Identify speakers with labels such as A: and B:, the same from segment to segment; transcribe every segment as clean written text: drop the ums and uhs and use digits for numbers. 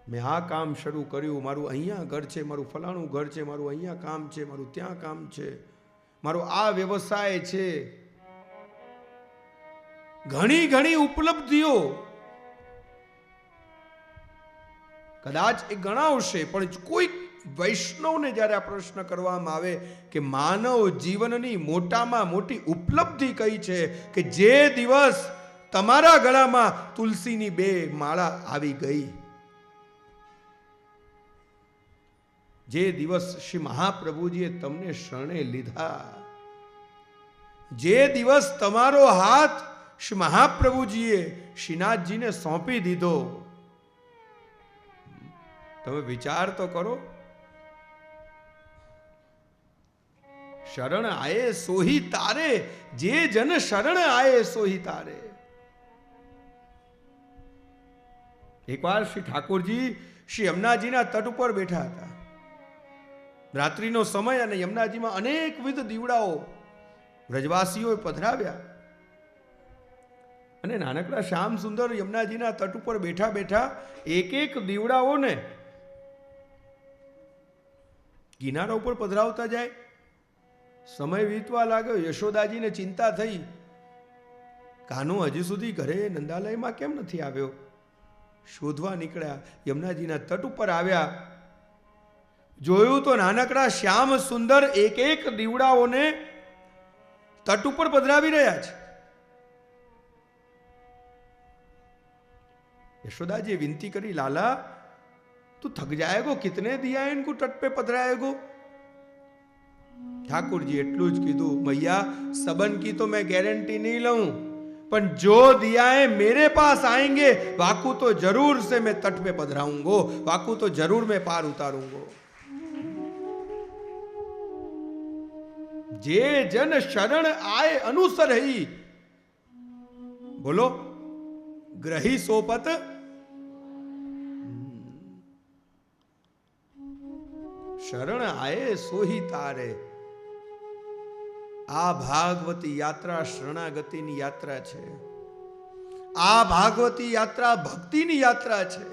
A: મેં આ કામ શરૂ કર્યું, મારું અહીંયા ઘર છે, મારું ફલાણું ઘર છે, મારું અહીંયા કામ છે, મારું ત્યાં કામ છે, મારો આ વ્યવસાય છે. ઘણી ઘણી ઉપલબ્ધિઓ કદાચ એ ગણાવશે, પણ કોઈ વૈષ્ણવને જ્યારે આ પ્રશ્ન કરવામાં આવે કે માનવ જીવનની મોટામાં મોટી ઉપલબ્ધિ કઈ છે, કે જે દિવસ તમારા ગળામાં તુલસીની 2 માળા આવી ગઈ, જે દિવસ શ્રી મહાપ્રભુજીએ તમને શરણે લીધા, જે દિવસ તમારો હાથ શ્રી મહાપ્રભુજીએ શ્રીનાથજીને સોંપી દીધો, તમે વિચાર તો કરો. શરણ આયે સોહી તારે, જે જન શરણ આયે સોહી તારે. એકવાર શ્રી ઠાકોરજી શ્રી યમુનાજીના તટ ઉપર બેઠા હતા, રાત્રિનો સમય, અને યમુનાજીમાં અનેકવિધ દીવડાઓ વ્રજવાસીઓએ પધરાવ્યા, અને નાનકડા શ્યામ સુંદર યમુનાજીના તટ ઉપર બેઠા બેઠા એક એક દીવડાઓને કિનારા ઉપર પધરાવતા જાય. સમય વીતવા લાગ્યો. યશોદાજીને ચિંતા થઈ, કાનો હજી સુધી ઘરે નંદાલયમાં કેમ નથી આવ્યો? શોધવા નીકળ્યા, યમુનાજીના તટ ઉપર આવ્યા, જોયું તો નાનકડા શ્યામ સુંદર એક એક દીવડાઓને તટ ઉપર પધરાવી રહ્યા છે. यशोदा जी विनती करी, लाला तू थक जाएगो, कितने दिया है इनको तट पे पधराएगो? ठाकुर जी एटलू ज कीधु, भैया सबन की तो मैं गारंटी नहीं लूं, पर जो दिया है मेरे पास आएंगे, वाकू तो जरूर से मैं तट पे पधराऊंगो, वाकू तो जरूर मैं पार उतारूंगो. जे जन शरण आए अनुसर ही, बोलो ग्रही सोपत. शरण आए सोही तारे. આ ભાગવતી યાત્રા શરણાગતિની યાત્રા છે. આ ભાગવતી યાત્રા ભક્તિની યાત્રા છે.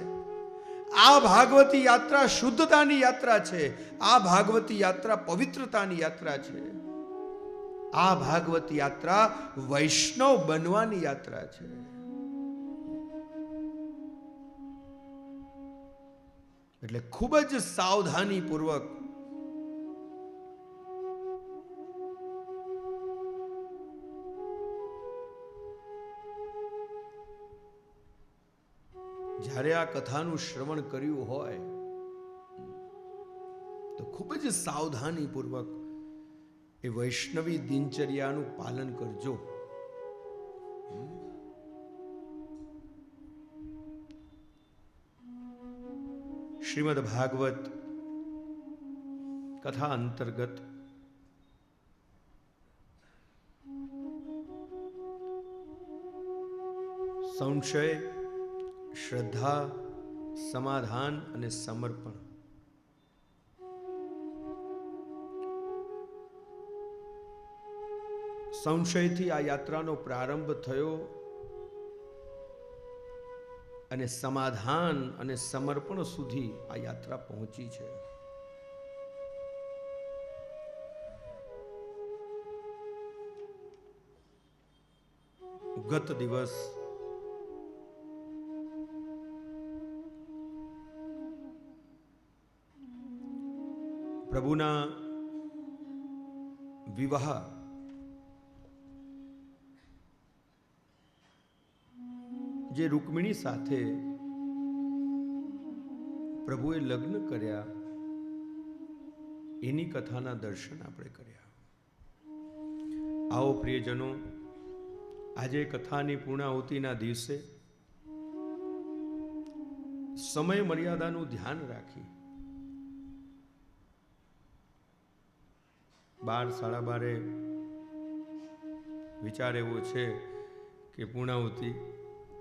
A: આ ભાગવતી યાત્રા શુદ્ધતાની યાત્રા છે. આ ભાગવતી યાત્રા પવિત્રતાની યાત્રા છે. આ ભાગવતી યાત્રા વૈષ્ણવ બનવાની યાત્રા છે. એટલે ખૂબ જ સાવધાની પૂર્વક જ્યારે આ કથાનું શ્રવણ કર્યું હોય તો ખૂબ જ સાવધાની પૂર્વક એ વૈષ્ણવી દિનચર્યાનું પાલન કરજો. શ્રીમદ ભાગવત કથા અંતર્ગત સંશય, શ્રદ્ધા, સમાધાન અને સમર્પણ સંશયથી આ યાત્રાનો પ્રારંભ થયો અને સમાધાન અને સમર્પણ સુધી આ યાત્રા પહોંચી છે. ગત દિવસ પ્રભુના વિવાહ જે રૂકમિણી સાથે પ્રભુએ લગ્ન કર્યા એની કથાના દર્શન આપણે કર્યા. આવો પ્રિયજનો, આજે કથાની પૂર્ણાહુતિના દિવસે સમય મર્યાદાનું ધ્યાન રાખી 12, 12:30 વિચાર એવો છે કે પૂર્ણાહુતિ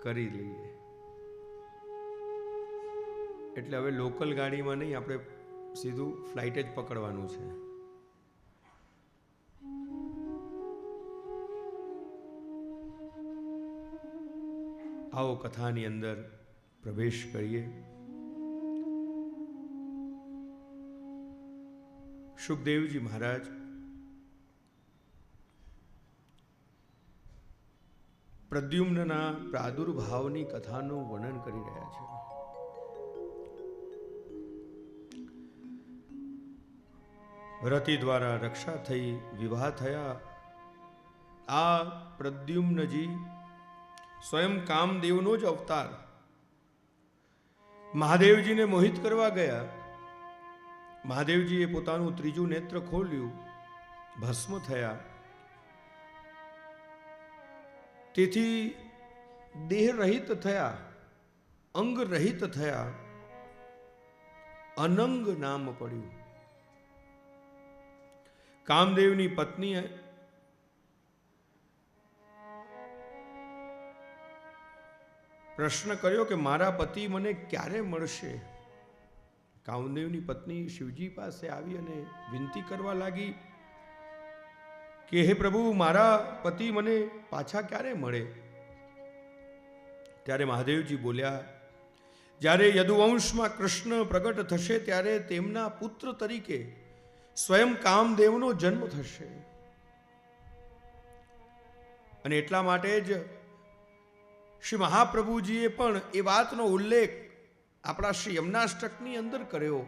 A: કરી લઈએ. એટલે હવે લોકલ ગાડીમાં નહીં, આપણે સીધું ફ્લાઇટ જ પકડવાનું છે. આવો કથાની અંદર પ્રવેશ કરીએ. સુખદેવજી મહારાજ પ્રદ્યુમ્નના પ્રાદુર્ભાવની કથાનું વર્ણન કરી રહ્યા છે. રતિ દ્વારા રક્ષા થઈ, વિવાહ થયા. આ પ્રદ્યુમ્નજી સ્વયં કામદેવનો જ અવતાર. મહાદેવજીને મોહિત કરવા ગયા. મહાદેવજીએ પોતાનું ત્રીજું નેત્ર ખોલ્યું, ભસ્મ થયા. તેથી દેહ રહિત થયા, અંગ રહિત થયા, અનંગ નામ પડ્યું. કામદેવની પત્નીએ પ્રશ્ન કર્યો કે મારા પતિ મને ક્યારે મળશે? કામદેવની પત્ની શિવજી પાસે આવી અને વિનંતી કરવા લાગી કે હે પ્રભુ, મારા પતિ મને પાછા ક્યારે મળે? ત્યારે મહાદેવજી બોલ્યા, જ્યારે યદુવંશમાં કૃષ્ણ પ્રગટ થશે ત્યારે તેમના પુત્ર તરીકે સ્વયં કામદેવનો જન્મ થશે. અને એટલા માટે જ શ્રી મહાપ્રભુજીએ પણ એ વાતનો ઉલ્લેખ આપણા શ્રી યમનાષ્ટકની અંદર કર્યો.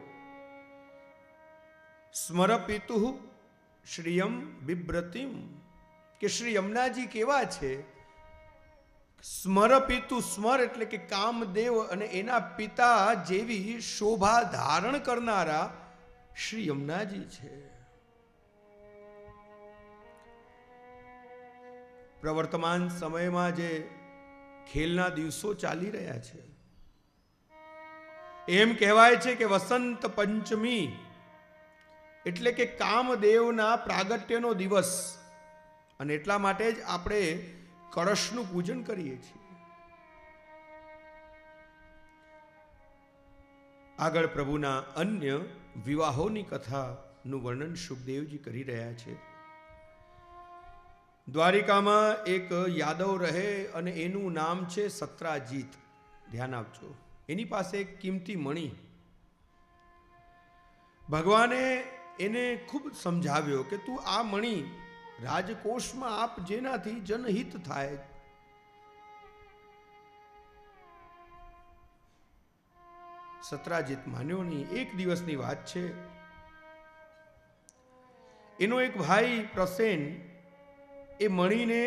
A: સ્મરપિતુ શ્રીયમ બિભ્રતિમ, કે શ્રી યમુનાજી કેવા છે? સ્મરપિતુ, સ્મર એટલે કે કામદેવ અને એના પિતા જેવી શોભા ધારણ કરનારા શ્રી યમુનાજી છે. પ્રવર્તમાન સમયમાં જે ખેલના દિવસો ચાલી રહ્યા છે, એમ કહેવાય છે કે વસંત પંચમી એટલે કે કામદેવના પ્રાગટ્યનો દિવસ. અને એટલા માટે જ આપણે કળશનું પૂજન કરીએ છીએ. આગળ પ્રભુના અન્ય વિવાહોની કથાનું વર્ણન સુખદેવજી કરી રહ્યા છે. દ્વારિકામાં એક યાદવ રહે અને એનું નામ છે સત્રાજીત. ધ્યાન આપજો. એની પાસે એક કિંમતી મણી. ભગવાને એને ખૂબ સમજાવ્યો કે તું આ મણી રાજકોષમાં આપ, જેનાથી જનહિત થાય. સત્રાજીત માન્યો નહીં. એક દિવસની વાત છે. એનો એક ભાઈ પ્રસેન એ મણીને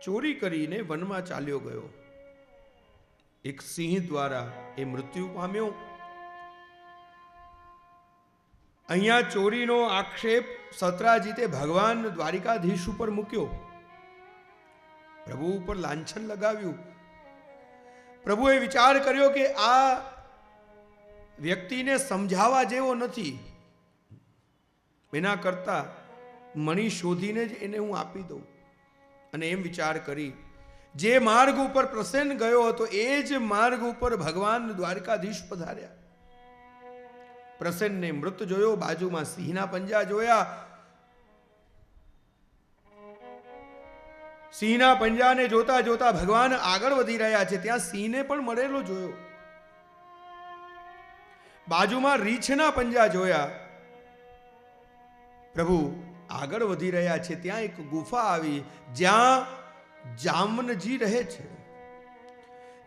A: ચોરી કરીને વનમાં ચાલ્યો ગયો. એક સિંહ દ્વારા એ મૃત્યુ પામ્યો. અહીંયા ચોરીનો આક્ષેપ સત્રાજીતે ભગવાન દ્વારિકાધીશ ઉપર મૂક્યો. પ્રભુ ઉપર લાંછન લગાવ્યું. પ્રભુએ વિચાર કર્યો કે આ વ્યક્તિને સમજાવવા જેવો નથી, એના કરતા મણી શોધીને જ એને હું આપી દઉં. અને એમ વિચાર કરી જે માર્ગ ઉપર પ્રસન્ન ગયો હતો એ જ માર્ગ ઉપર ભગવાન દ્વારકાધીશ પધાર્યા. પ્રસન્નને મૃત જોયો, બાજુમાં સિંહના પંજા જોયા. સિંહના પંજાને જોતા જોતા ભગવાન આગળ વધી રહ્યા છે, ત્યાં સિંહને પણ મળેલો જોયો. બાજુમાં રીંછના પંજા જોયા. પ્રભુ આગળ વધી રહ્યા છે, ત્યાં એક ગુફા આવી જ્યાં જામવનજી રહે છે.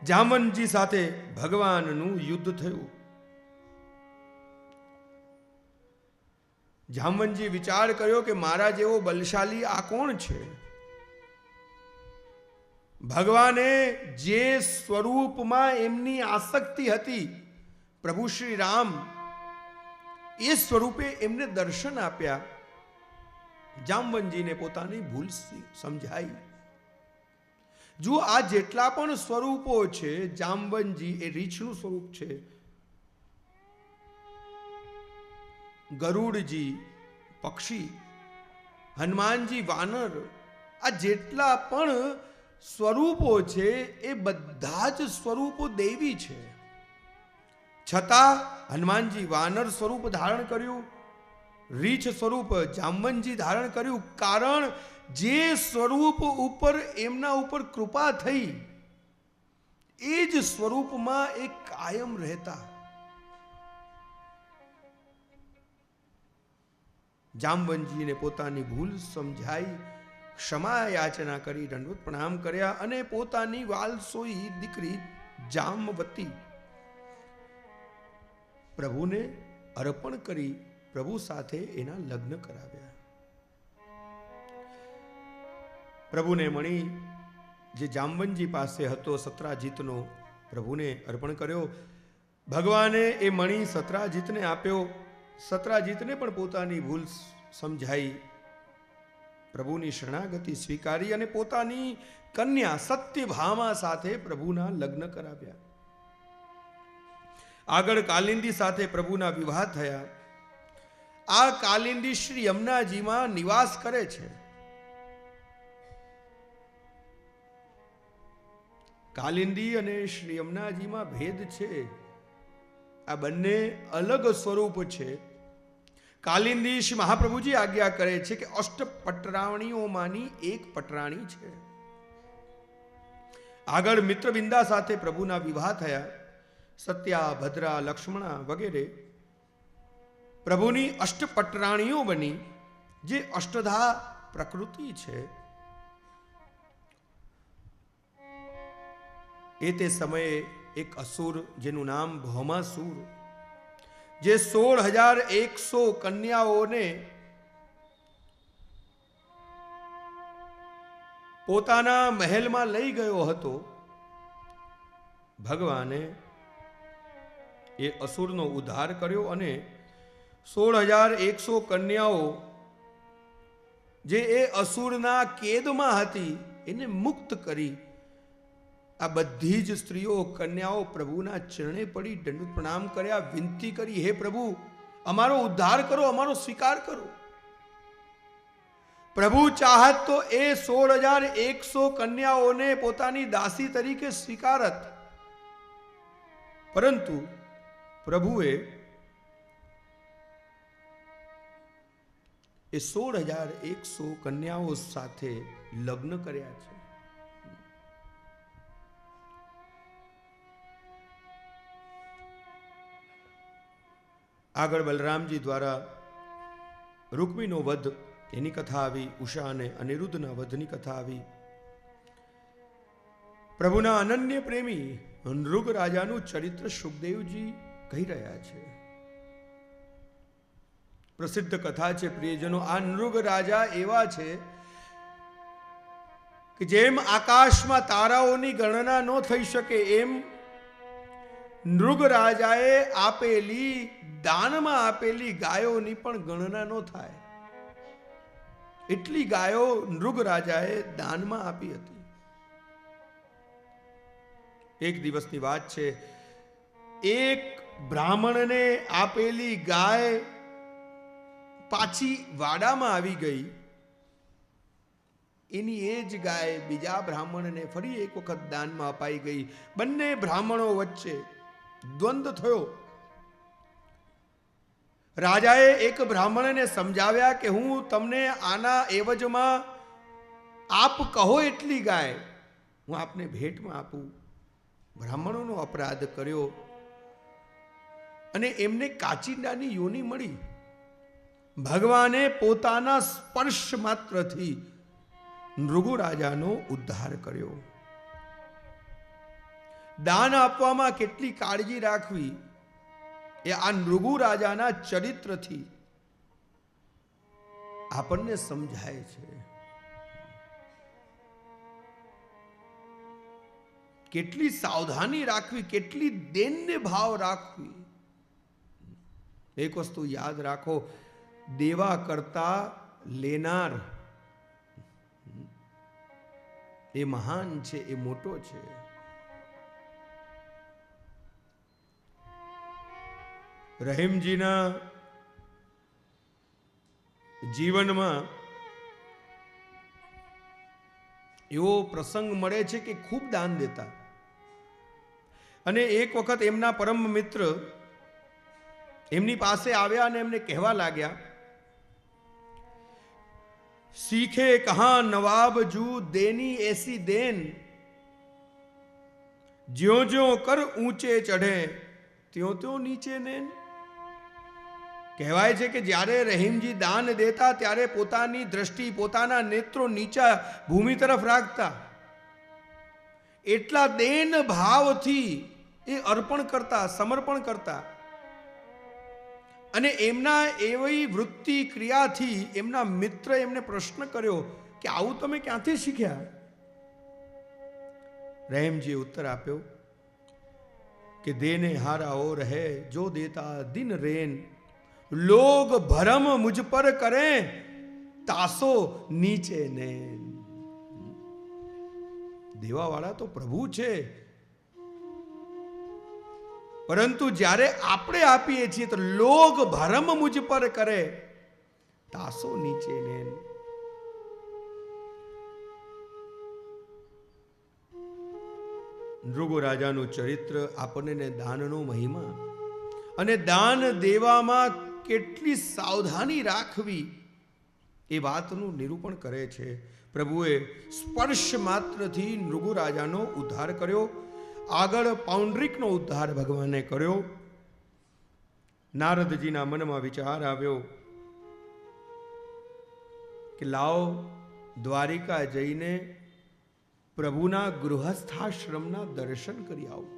A: જામવનજી સાથે ભગવાનનું યુદ્ધ થયું. જામવનજી વિચાર કર્યો કે મારા જેવો બલશાલી આ કોણ છે? ભગવાને જે સ્વરૂપમાં એમની આસક્તિ હતી, પ્રભુ શ્રી રામ, એ સ્વરૂપે એમને દર્શન આપ્યા. જામવનજીને પોતાની ભૂલ સમજાઈ. જો આ જેટલા પણ સ્વરૂપો છે, જામવનજી એ રીછનું સ્વરૂપ છે, ગરુડજી પક્ષી, હનુમાનજી વાનર, આ જેટલા પણ સ્વરૂપો છે એ બધા જ સ્વરૂપો દૈવી છે. છતાં હનુમાનજી વાનર સ્વરૂપ ધારણ કર્યું, રીછ સ્વરૂપ જામવનજી ધારણ કર્યું, કારણ જે સ્વરૂપ ઉપર એમના ઉપર કૃપા થઈ એ જ સ્વરૂપમાં એ કાયમ રહેતા. જામવંતજીને પોતાની ભૂલ સમજાઈ, ક્ષમા યાચના કરી, દંડવત પ્રણામ કર્યા અને પોતાની વાલસોઈ દીકરી જામવતી પ્રભુને અર્પણ કરી પ્રભુ સાથે એના લગ્ન કરાવ્યા. પ્રભુને મણી જે જામવંતજી પાસે હતો સત્રાજીતનો, પ્રભુને અર્પણ કર્યો. ભગવાને એ મણી સત્રાજીતને આપ્યો. સત્રાજીતને પણ પોતાની ભૂલ સમજાઈ, પ્રભુની શરણાગતિ સ્વીકારી અને પોતાની કન્યા સત્યભામા સાથે પ્રભુના લગ્ન કરાવ્યા. આગળ કાલિંદી સાથે પ્રભુના વિવાહ થયા. આ કાલિંદી શ્રી યમુનાજીમાં નિવાસ કરે છે. કાલિંદી અને શ્રી યમુનાજીમાં ભેદ છે. આ બંને અલગ સ્વરૂપ છે. કાલિંદી શ્રી મહાપ્રભુજી આજ્ઞા કરે છે કે અષ્ટ પટરાણીઓમાંની એક પટરાણી છે. આગળ મિત્રવિંદા સાથે પ્રભુના વિવાહ થયા. સત્યા, ભદ્રા, લક્ષ્મણા વગેરે પ્રભુની અષ્ટપટરાણીઓ બની, જે અષ્ટધા પ્રકૃતિ છે. એ તે સમયે એક અસુર જેનું નામ ભૌમાસુર, જે 16,100 કન્યાઓને પોતાના મહેલમાં લઈ ગયો હતો. ભગવાને એ અસુરનો ઉદ્ધાર કર્યો અને 16,100 કન્યાઓ જે એ અસુરના કેદમાં હતી એને મુક્ત કરી. આ બધી જ સ્ત્રીઓ કન્યાઓ પ્રભુના ચરણે પડી દંડવત પ્રણામ કર્યા, વિનંતી કરી, હે પ્રભુ અમારો ઉદ્ધાર કરો, અમારો સ્વીકાર કરો. પ્રભુ ચાહત તો એ 16,100 કન્યાઓને પોતાની દાસી તરીકે સ્વીકારત, પરંતુ પ્રભુએ એ 16,100 કન્યાઓ સાથે લગ્ન કર્યા છે. આગળ બલરામજી દ્વારા રૂકમીનો વધ એની કથા આવી. ઉષા અને અનિરુદ્ધના વધની કથા આવી. પ્રભુના અનન્ય પ્રેમી નૃગ રાજાનું ચરિત્ર સુખદેવજી કહી રહ્યા છે. પ્રસિદ્ધ કથા છે પ્રિયજનો. આ નૃગ રાજા એવા છે કે જેમ આકાશમાં તારાઓની ગણના ન થઈ શકે, એમ નૃગ રાજાએ આપેલી દાનમાં આપેલી ગાયોની પણ ગણના ન થાય, એટલી ગાયો નૃગ રાજાએ દાનમાં આપી હતી. એક દિવસની વાત છે, એક બ્રાહ્મણને આપેલી ગાય પાછી વાડામાં આવી ગઈ. એની એ જ ગાય બીજા બ્રાહ્મણને ફરી એક વખત દાનમાં અપાઈ ગઈ. બંને બ્રાહ્મણો વચ્ચે દ્વંદ્વ થયો. રાજાએ એક બ્રાહ્મણને સમજાવ્યા કે હું તમને આના એવજમાં આપ કહો એટલી ગાય હું આપને ભેટમાં આપું. બ્રાહ્મણોનો અપરાધ કર્યો અને એમને કાચિંડાની યોની મળી. ભગવાને પોતાના સ્પર્શ માત્રથી નૃગુ રાજાનો ઉદ્ધાર કર્યો. દાન આપવામાં કેટલી કાળજી રાખવી એ આ નૃગુ રાજાના ચરિત્રથી આપણને સમજાય છે. કેટલી સાવધાની રાખવી, કેટલી દેન્ય ભાવ રાખવી. એક વસ્તુ યાદ રાખો, દેવા કરતા લેનાર એ મહાન છે, એ મોટો છે. રહીમજીના જીવનમાં એવો પ્રસંગ મળે છે કે ખૂબ દાન દેતા. અને એક વખત એમના પરમ મિત્ર એમની પાસે આવ્યા અને એમને કહેવા લાગ્યા, सीखे कहां नवाब जू देनी ऐसी देन, ज्यों ज्यों कर ऊंचे चढ़े त्यों त्यों नीचे नैन. કહેવાય છે કે જ્યારે રહીમજી દાન દેતા ત્યારે પોતાની દ્રષ્ટિ, પોતાના નેત્રો નીચા ભૂમિ તરફ રાખતા. એટલા દેન ભાવથી એ અર્પણ કરતા, સમર્પણ કરતા. અને એમના એવી વૃત્તિ ક્રિયાથી એમના મિત્ર એમને પ્રશ્ન કર્યો કે આવું તમે ક્યાંથી શીખ્યા? રહીમજીએ ઉત્તર આપ્યો કે દેને હારા ઓર હૈ જો દેતા દિન રેન, લોગ ભરમ મુझ પર કરે તાસો નીચે નૈન. દેવાવાળા તો પ્રભુ છે, પરંતુ જ્યારે આપણે આપીએ છીએ તો લોગ ભરમ મુझ પર કરે તાસો નીચે નૈન. નૃગુ રાજાનું ચરિત્ર આપણને દાનનો મહિમા અને દાન દેવામાં કેટલી સાવધાની રાખવી એ વાતનું નિરૂપણ કરે છે. પ્રભુએ સ્પર્શ માત્રથી નૃગુ રાજાનો ઉદ્ધાર કર્યો. આગળ પૌંડરીકનો ઉદ્ધાર ભગવાને કર્યો. નારદજીના મનમાં વિચાર આવ્યો કે લાવો દ્વારિકા જઈને પ્રભુના ગૃહસ્થાશ્રમના દર્શન કરી આવો.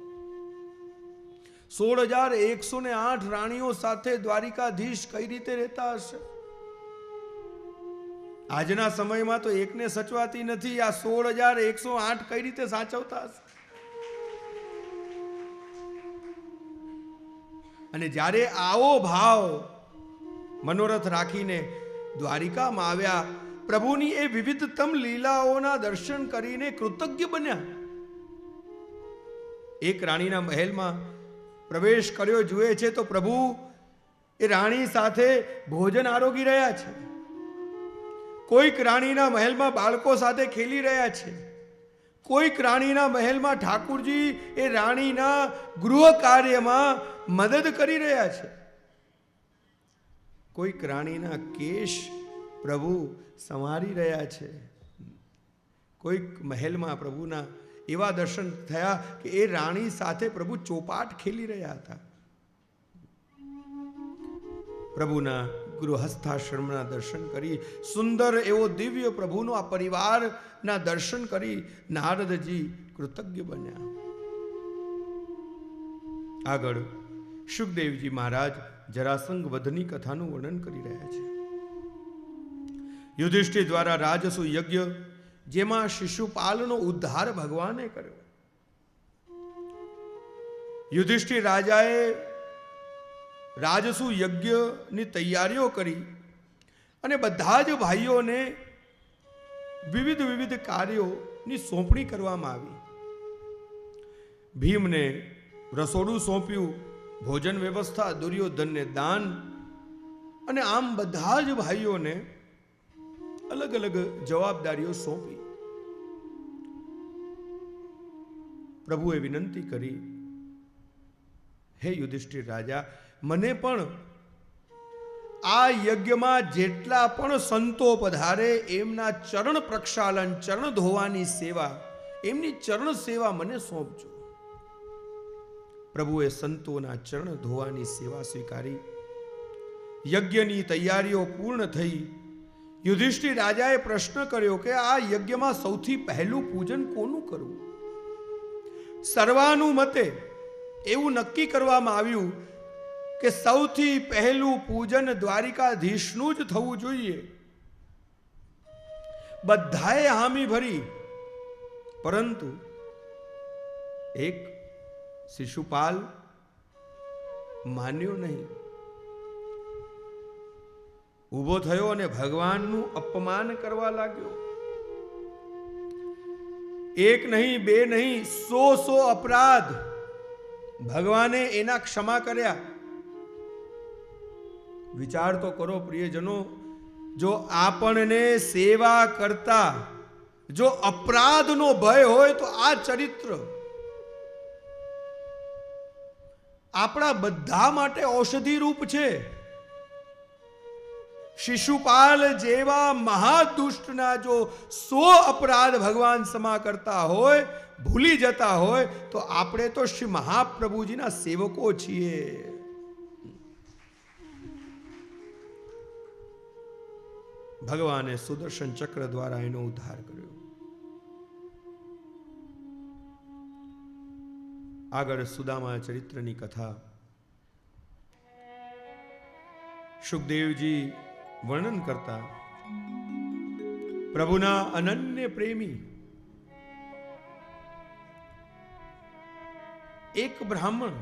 A: 16,108 રાણીઓ સાથે દ્વારિકાધીશ કઈ રીતે રહેતા હશે? આજના સમયમાં તો એકને સચવાતી નથી, આ 16,108 કઈ રીતે સાચવતા હશે? અને જ્યારે આવો ભાવ મનોરથ રાખીને દ્વારિકામાં આવ્યા, પ્રભુની એ વિવિધતમ લીલાઓના દર્શન કરીને કૃતજ્ઞ બન્યા. એક રાણીના મહેલમાં પ્રવેશ કર્યો, જુએ છે તો પ્રભુ એ રાણી સાથે ભોજન આરોગી રહ્યા છે. કોઈક રાણીના મહેલમાં બાળકો સાથે ખેલી રહ્યા છે. કોઈક રાણીના મહેલમાં ઠાકુરજી એ રાણીના ગૃહ કાર્યમાં મદદ કરી રહ્યા છે. કોઈક રાણીના કેશ પ્રભુ સંવારી રહ્યા છે. કોઈક મહેલમાં પ્રભુના એવા દર્શન થયા કે એ રાણી સાથે પ્રભુ ચોપાટ ખેલી રહ્યા હતા. પ્રભુના ગૃહસ્થાશ્રમના દર્શન કરી, સુંદર એવો દિવ્ય પ્રભુનો આ પરિવારના દર્શન કરી નારદજી કૃતજ્ઞ બન્યા. આગળ શુકદેવજી મહારાજ જરાસંઘ વધની કથાનું વર્ણન કરી રહ્યા છે. યુધિષ્ઠિર દ્વારા રાજસુ યજ્ઞ, જેમાં શિશુપાલનો ઉદ્ધાર ભગવાને કર્યો. યુધિષ્ઠિર રાજાએ રાજસુ યજ્ઞની તૈયારીઓ કરી અને બધા જ ભાઈઓને વિવિધ કાર્યોની સોંપણી કરવામાં આવી. ભીમને રસોડું સોંપ્યું, ભોજન વ્યવસ્થા, દુર્યોધનને દાન, અને આમ બધા જ ભાઈઓને અલગ અલગ જવાબદારીઓ સોંપી. પ્રભુએ વિનંતી કરી, હે યુધિષ્ઠિર રાજા, મને પણ આ યજ્ઞમાં જેટલા પણ સંતો પધારે એમના ચરણ પ્રક્ષાલન, ચરણ ધોવાની સેવા, એમની ચરણ સેવા મને સોંપજો. પ્રભુએ સંતોના ચરણ ધોવાની સેવા સ્વીકારી. યજ્ઞની તૈયારીઓ પૂર્ણ થઈ. યુધિષ્ઠિર રાજાએ પ્રશ્ન કર્યો કે આ યજ્ઞમાં સૌથી પહેલું પૂજન કોનું કરવું? સર્વાનુમતે એવું નક્કી કરવામાં આવ્યું કે સૌથી પહેલું પૂજન દ્વારિકાધીશનું જ થવું જોઈએ. બધાએ હામી ભરી, પરંતુ એક શિશુપાલ માન્યો નહીં. ઊભો થયો અને ભગવાનનું અપમાન કરવા લાગ્યો. એક નહીં, બે નહીં, 100 અપરાધ ભગવાને એના ક્ષમા કર્યા. વિચાર તો કરો પ્રિયજનો, જો આપણને સેવા કરતા જો અપરાધનો ભય હોય તો આ ચરિત્ર આપણા બધા માટે ઔષધિ રૂપ છે. શિશુપાલ જેવા મહાદુષ્ટના જો 100 અપરાધ ભગવાન ક્ષમા કરતા હોય, ભૂલી જતા હોય, તો આપણે તો શ્રી મહાપ્રભુજીના સેવકો છીએ. ભગવાને સુદર્શન ચક્ર દ્વારા એનો ઉદ્ધાર કર્યો. આગળ સુદામા ચરિત્રની કથા સુખદેવજી વર્ણન કરતા પ્રભુના અનન્ય પ્રેમી એક બ્રાહ્મણ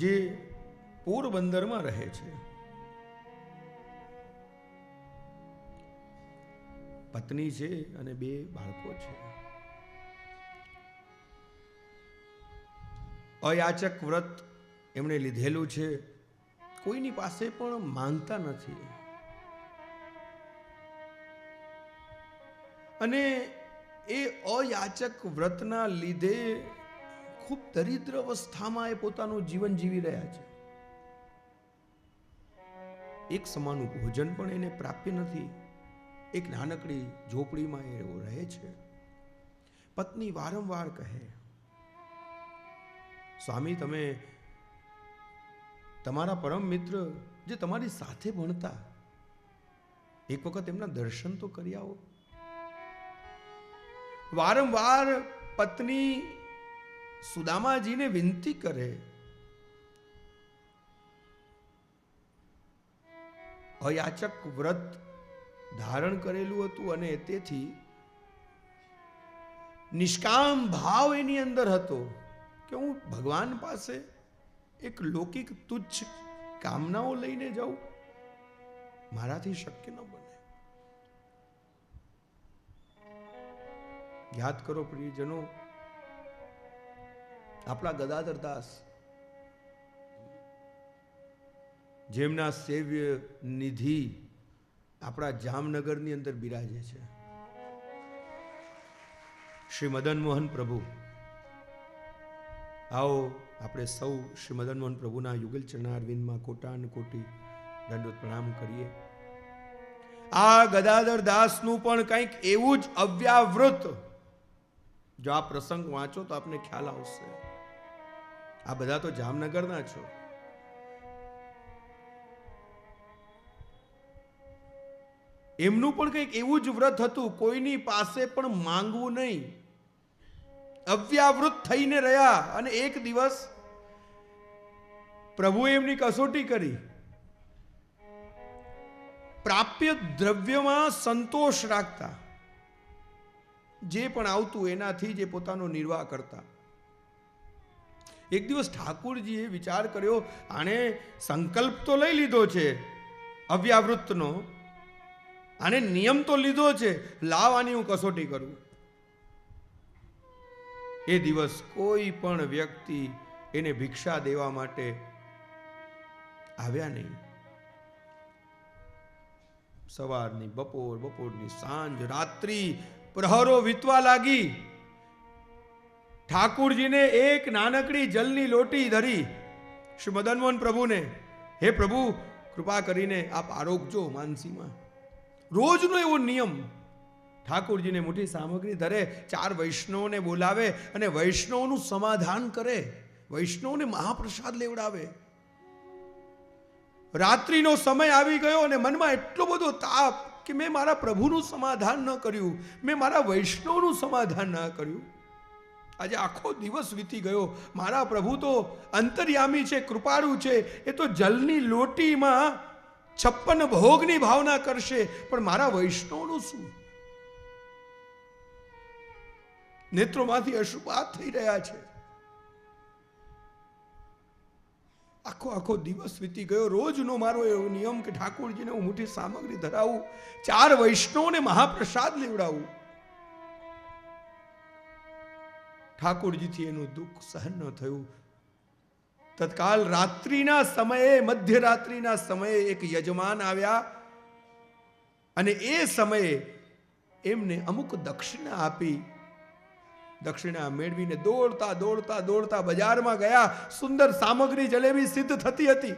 A: જે પોરબંદરમાં રહે છે, પત્ની છે અને 2 બાળકો છે. અયાચક વ્રત એમણે લીધેલું છે, કોઈની પાસે પણ માંગતા નથી. અને એ અયાચક વ્રતના લીધે ખૂબ દરિદ્ર અવસ્થામાં એ પોતાનું જીવન જીવી રહ્યા છે. એક સમાનું ભોજન પણ એને પ્રાપ્ય નથી. એક નાનકડી ઝોપડીમાં એ રહે છે. પત્ની વારંવાર કહે, સ્વામી, તમે તમારા પરમ મિત્ર જે તમારી સાથે ભણતા, એક વખત એમના દર્શન તો કરી આવો. વારંવાર પત્ની સુદામાજીને વિનંતી કરે. અયાચક વ્રત ધારણ કરેલું હતું અને તેથી નિષ્કામ ભાવ એની અંદર હતો કે હું ભગવાન પાસે એક લૌકિક તુચ્છ કામનાઓ લઈને જાઉં, મારાથી શક્ય ન બને. યાદ કરો પ્રિયજનો, આપણા ગદાધર દાસ જેમના સેવ્ય નિધિ આપણા જામનગરની અંદર બિરાજે છે, શ્રી મદન મોહન પ્રભુ. આવો આપણે સૌ શ્રી મદન મોહન પ્રભુના યુગલ ચરણારવિંદમાં કોટાન કોટી દંડવત પ્રણામ કરીએ. આ ગદાધર દાસનું પણ કંઈક એવું જ અવ્યાવૃત, જો આ પ્રસંગ વાંચો તો આપને ખ્યાલ આવશે. આ બધા તો જામનગરના છો. એમનું પણ કંઈક એવું જ વ્રત હતું, કોઈની પાસે પણ માંગવું નહીં, અવ્યાવૃત થઈને રહ્યા. અને એક દિવસ પ્રભુએ એમની કસોટી કરી. પ્રાપ્ય દ્રવ્યમાં સંતોષ રાખતા, જે પણ આવતું એનાથી જે પોતાનો નિર્વાહ કરતા. એક દિવસ ઠાકુરજીએ વિચાર કર્યો, આણે સંકલ્પ તો લઈ લીધો છે અવ્યાવૃતનો, આને નિયમ તો લીધો છે, લાવ આની હું કસોટી કરું. એ દિવસ કોઈ પણ વ્યક્તિ એને ભિક્ષા દેવા માટે આવ્યા નહીં. સવારની બપોર, બપોરની સાંજ, રાત્રિ, પ્રહરો વીતવા લાગી. ઠાકુરજીને એક નાનકડી જલની લોટી ધરી શ્રી મદન મોહન પ્રભુને, હે પ્રભુ, કૃપા કરીને આપ આરોગજો માનસીમાં. રોજનો એવો નિયમ. ઠાકુરજીને મુઠ્ઠી સામગ્રી ધરે, 4 વૈષ્ણવને બોલાવે અને વૈષ્ણવનું સમાધાન કરે, વૈષ્ણવને મહાપ્રસાદ લેવડાવે. રાત્રિનો સમય આવી ગયો અને મનમાં એટલો બધો તાપ કે મેં મારા પ્રભુનું સમાધાન ન કર્યું, મેં મારા વૈષ્ણવનું સમાધાન ન કર્યું. આજે આખો દિવસ વીતી ગયો. મારા પ્રભુ તો અંતર્યામી છે, કૃપાળુ છે, એ તો જલની લોટીમાં 56 ભોગની ભાવના કરશે, પણ મારા વૈષ્ણવનું શું? નેત્રોમાંથી અશ્રુપાત થઈ રહ્યા છે. આખો દિવસ વીતી ગયો. રોજનો મારો એવો નિયમ કે ઠાકોરજીને હું મોટી સામગ્રી ધરાવું, 4 વૈષ્ણવને મહાપ્રસાદ લેવડાવું. ઠાકોરજીથી એનું દુઃખ સહન ન થયું. તત્કાલ રાત્રિના સમયે, મધ્યરાત્રિના સમયે એક યજમાન આવ્યા અને એ સમયે એમને અમુક દક્ષિણા આપી. દક્ષિણા મેળવીને દોડતા બજારમાં ગયા. સુંદર સામગ્રી જલેબી સિદ્ધ થતી હતી.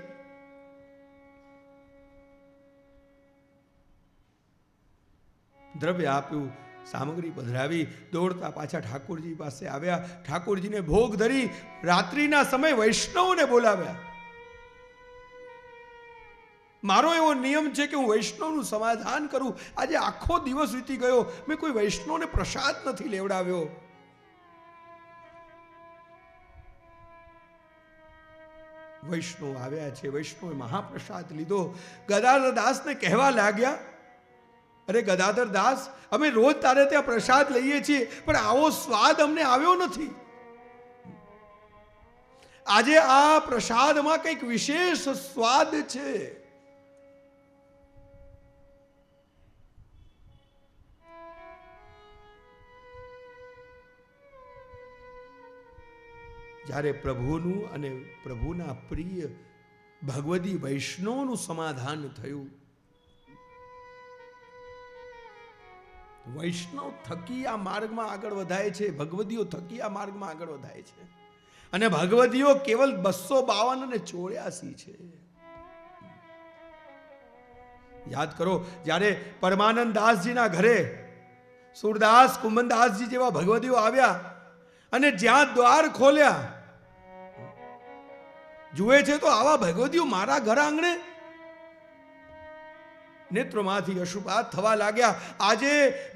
A: દ્રવ્ય આપ્યું, સામગ્રી પધરાવી, દોડતા પાછા ઠાકોરજી પાસે આવ્યા. ઠાકોરજીને ભોગ ધરી રાત્રિના સમય વૈષ્ણવને બોલાવ્યા. મારો એવો નિયમ છે કે હું વૈષ્ણવનું સમાધાન કરું. આજે આખો દિવસ વીતી ગયો, મેં કોઈ વૈષ્ણવને પ્રસાદ નથી લેવડાવ્યો. વૈષ્ણવ આવ્યા છે, વૈષ્ણવે મહાપ્રસાદ લીધો. ગદાધર દાસને કહેવા લાગ્યા, અરે ગદાધર દાસ, અમે રોજ તારે ત્યાં પ્રસાદ લઈએ છીએ, પણ આવો સ્વાદ અમને આવ્યો નથી. આજે આ પ્રસાદમાં કંઈક વિશેષ સ્વાદ છે. જ્યારે પ્રભુનું અને પ્રભુના પ્રિય ભગવદી વૈષ્ણવનું સમાધાન થયું, વૈષ્ણવ થકી આ માર્ગમાં આગળ વધાય છે, ભગવદીઓ થકી આ માર્ગમાં આગળ વધાય છે. અને ભગવદીઓ કેવલ 252 અને 84 છે. યાદ કરો, જ્યારે પરમાનંદ દાસજીના ઘરે સુરદાસ કુંભનદાસજી જેવા ભગવદીઓ આવ્યા અને જ્યાં દ્વાર ખોલ્યા, જુએ છે તો આવા ભગવદીઓ મારા ઘર આંગણે, નેત્રોમાંથી અશ્રુપાત થવા લાગ્યા. આજે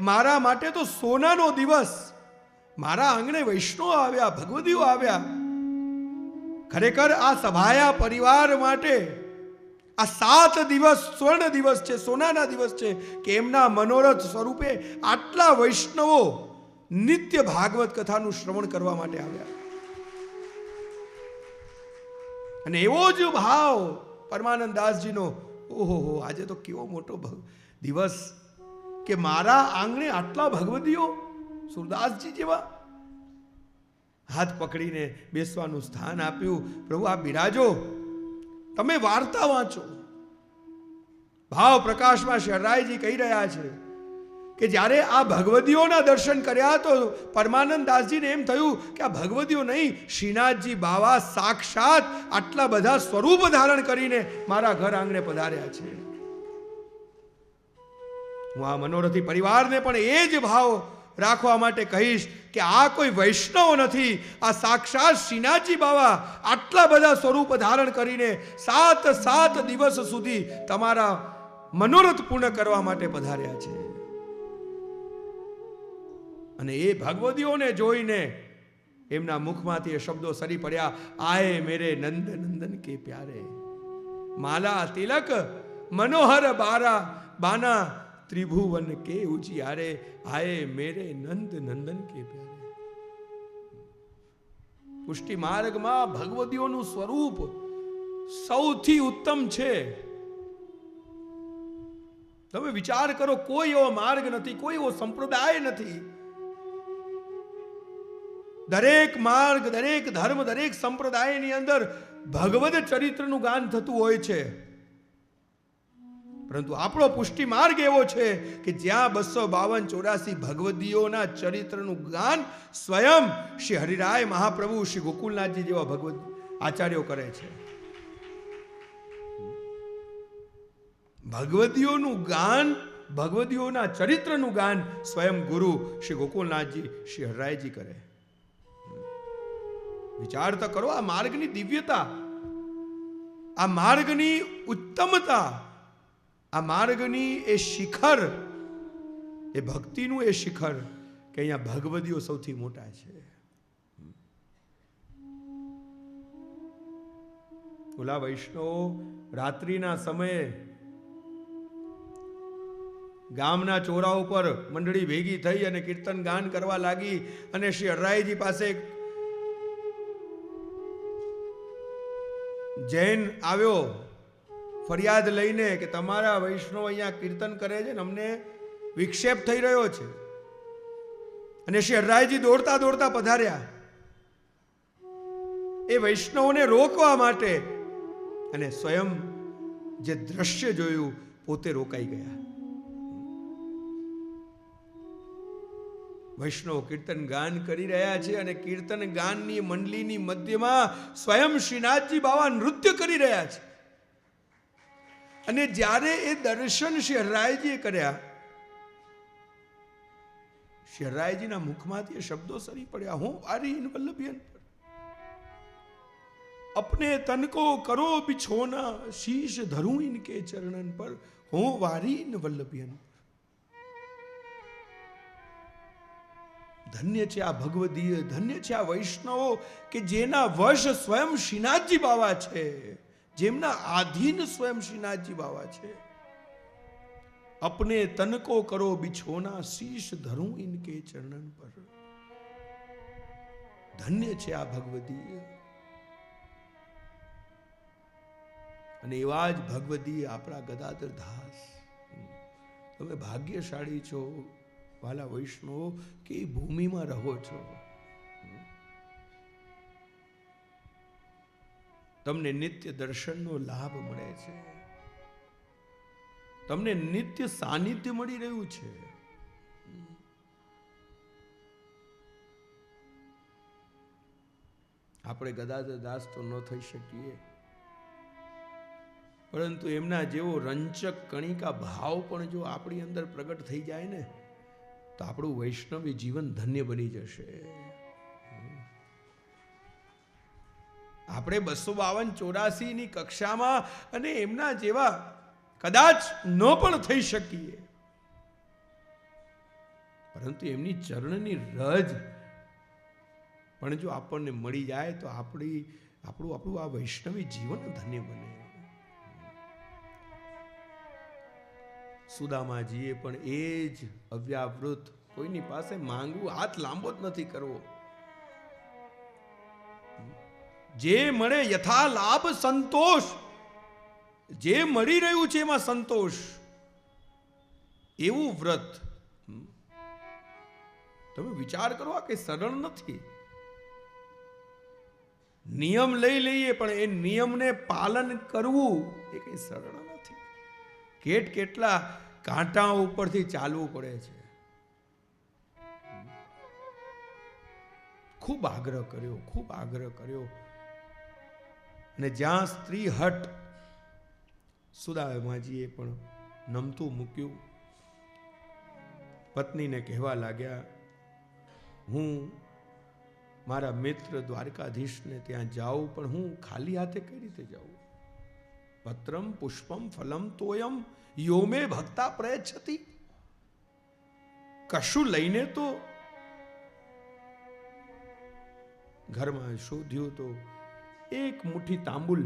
A: મારા માટે તો સોનાનો દિવસ, મારા આંગણે વૈષ્ણવ આવ્યા, ભગવદીઓ આવ્યા. ખરેખર આ સભાયા પરિવાર માટે આ 7 દિવસ સ્વર્ણ દિવસ છે, સોનાના દિવસ છે કે એમના મનોરથ સ્વરૂપે આટલા વૈષ્ણવો નિત્ય ભાગવત કથાનું શ્રવણ કરવા માટે આવ્યા. અને એવો જ ભાવ પરમાનંદ દાસજીનો, ઓહો, આજે તો કેવો મોટો દિવસ કે મારા આંગણે આટલા ભગવદીઓ, સુરદાસજી જેવા. હાથ પકડીને બેસવાનું સ્થાન આપ્યું. પ્રભુ આપ બિરાજો, તમે વાર્તા વાંચો. ભાવ પ્રકાશમાં શરરાયજી કહી રહ્યા છે કે જ્યારે આ ભગવદીઓના દર્શન કર્યા તો પરમાનંદ દાસજીને એમ થયું કે આ ભગવદીઓ નહીં, શ્રીનાથજી બાવા સાક્ષાત આટલા બધા સ્વરૂપ ધારણ કરીને મારા ઘર આંગણે પધાર્યા છે. હું આ મનોરથી પરિવારને પણ એ જ ભાવ રાખવા માટે કહીશ કે આ કોઈ વૈષ્ણવ નથી, આ સાક્ષાત શ્રીનાથજી બાવા આટલા બધા સ્વરૂપ ધારણ કરીને 7 દિવસ સુધી તમારા મનોરથ પૂર્ણ કરવા માટે પધાર્યા છે. અને એ ભગવદીઓને જોઈને એમના મુખમાંથી એ શબ્દો સરી પડ્યા, આયે મેરે નંદ નંદન કે પ્યારે, માલા તિલક મનોહર બારા બાના ત્રિભુવન કે ઉજિયારે, આયે મેરે નંદ નંદન કે પ્યારે. પુષ્ટિ માર્ગમાં ભગવદીઓનું સ્વરૂપ સૌથી ઉત્તમ છે. તમે વિચાર કરો, કોઈ એવો માર્ગ નથી, કોઈ એવો સંપ્રદાય નથી. દરેક માર્ગ, દરેક ધર્મ, દરેક સંપ્રદાયની અંદર ભગવદ ચરિત્રનું ગાન થતું હોય છે. પરંતુ આપણો પુષ્ટિ માર્ગ એવો છે કે જ્યાં 252-84 ભગવદીઓના ચરિત્રનું ગાન સ્વયં શ્રી હરિરાય મહાપ્રભુ, શ્રી ગોકુલનાથજી જેવા ભગવદ આચાર્યો કરે છે. ભગવદીઓનું ગાન, ભગવદીઓના ચરિત્રનું ગાન સ્વયં ગુરુ શ્રી ગોકુલનાથજી, શ્રી હરિરાયજી કરે. વિચાર તો કરો આ માર્ગની દિવ્યતા, આ માર્ગની ઉત્તમતા, આ માર્ગની એ શિખર, એ ભક્તિનું એ શિખર કે અહીંયા ભગવદીઓ સૌથી મોટા છે. ઓલા વૈષ્ણવો રાત્રિના સમયે ગામના ચોરા ઉપર મંડળી ભેગી થઈ અને કીર્તન ગાન કરવા લાગી. અને શ્રી હરિરાયજી પાસે જૈન આવ્યો ફરિયાદ લઈને કે તમારા વૈષ્ણવ અહીંયા કીર્તન કરે છે ને અમને વિક્ષેપ થઈ રહ્યો છે. અને શ્રી હરિરાયજી દોડતા દોડતા પધાર્યા એ વૈષ્ણવોને રોકવા માટે, અને સ્વયં જે દ્રશ્ય જોયું પોતે રોકાઈ ગયા. વૈષ્ણવ કીર્તન ગાન કરી રહ્યા છે અને કીર્તન ગાનની મંડળીની મધ્યમાં સ્વયં શ્રીનાથજી બાવા નૃત્ય કરી રહ્યા છે. અને જ્યારે એ દર્શન શ્રી હરિરાયજીએ કર્યા, શ્રી હરિરાયજીના મુખમાંથી એ શબ્દો સરી પડ્યા, હું વારી વલ્લભિયન પર. अपने तन को करो बिछोना, शीश धरूं इनके चरणन पर, हो वारी न वल्लभियन। ધન્ય છે આ ભગવદીય, ધન્ય છે આ વૈષ્ણવો કે જેના વશ સ્વયં શ્રીનાથજી બાવા છે, જેમના આધીન સ્વયં શ્રીનાથજી બાવા છે. अपने तन को करो बिछोना, शीश धरूं इनके चरणन पर. ધન્ય છે આ ભગવદીય. અને એવા જ ભગવદીય આપણા ગદાધર દાસ. તમે ભાગ્યશાળી છો વાલા વૈષ્ણવો કે એ ભૂમિમાં રહો છો. તમને નિત્ય દર્શનનો લાભ મળે છે, તમને નિત્ય સાનિધ્ય મળી રહ્યું છે. આપણે ગદાધર દાસ તો ન થઈ શકીએ, પરંતુ એમના જેવો રંચક કણિકા ભાવ પણ જો આપણી અંદર પ્રગટ થઈ જાય ને તો આપણું વૈષ્ણવી જીવન ધન્ય બની જશે. આપણે 252-84 ની કક્ષામાં અને એમના જેવા કદાચ ન પણ થઈ શકીએ, પરંતુ એમની ચરણની રજ પણ જો આપણને મળી જાય તો આપણું આ વૈષ્ણવી જીવન ધન્ય બને. સુદામાજીએ પણ એ જ અવ્યાવૃત, કોઈની પાસે માંગવું, હાથ લાંબો જ નથી કરવો. જે મળે યથા લાભ સંતોષ, જે મળી રહ્યું છે એમાં સંતોષ, એવું વ્રત. તમે વિચાર કરો, આ કઈ સરળ નથી. નિયમ લઈ લઈએ પણ એ નિયમને પાલન કરવું એ કઈ સરળ નથી. કેટલા કાંટા ઉપરથી ચાલવું પડે છે. ખૂબ આગ્રહ કર્યો. અને જ્યાં સ્ત્રી હટ, સુદામાજીએ પણ નમતું મૂક્યું. પત્નીને કહેવા લાગ્યા, હું મારા મિત્ર દ્વારકાધીશને ત્યાં જાઉં, પણ હું ખાલી હાથે કઈ રીતે જાઉં? પત્રમ પુષ્પમ ફલમ તોયમ યોમે ભક્તા પ્રયચ્છતિ. કશું લઈને તો ઘરમાં શોધ્યું તો એક મુઠ્ઠી તાંબુલ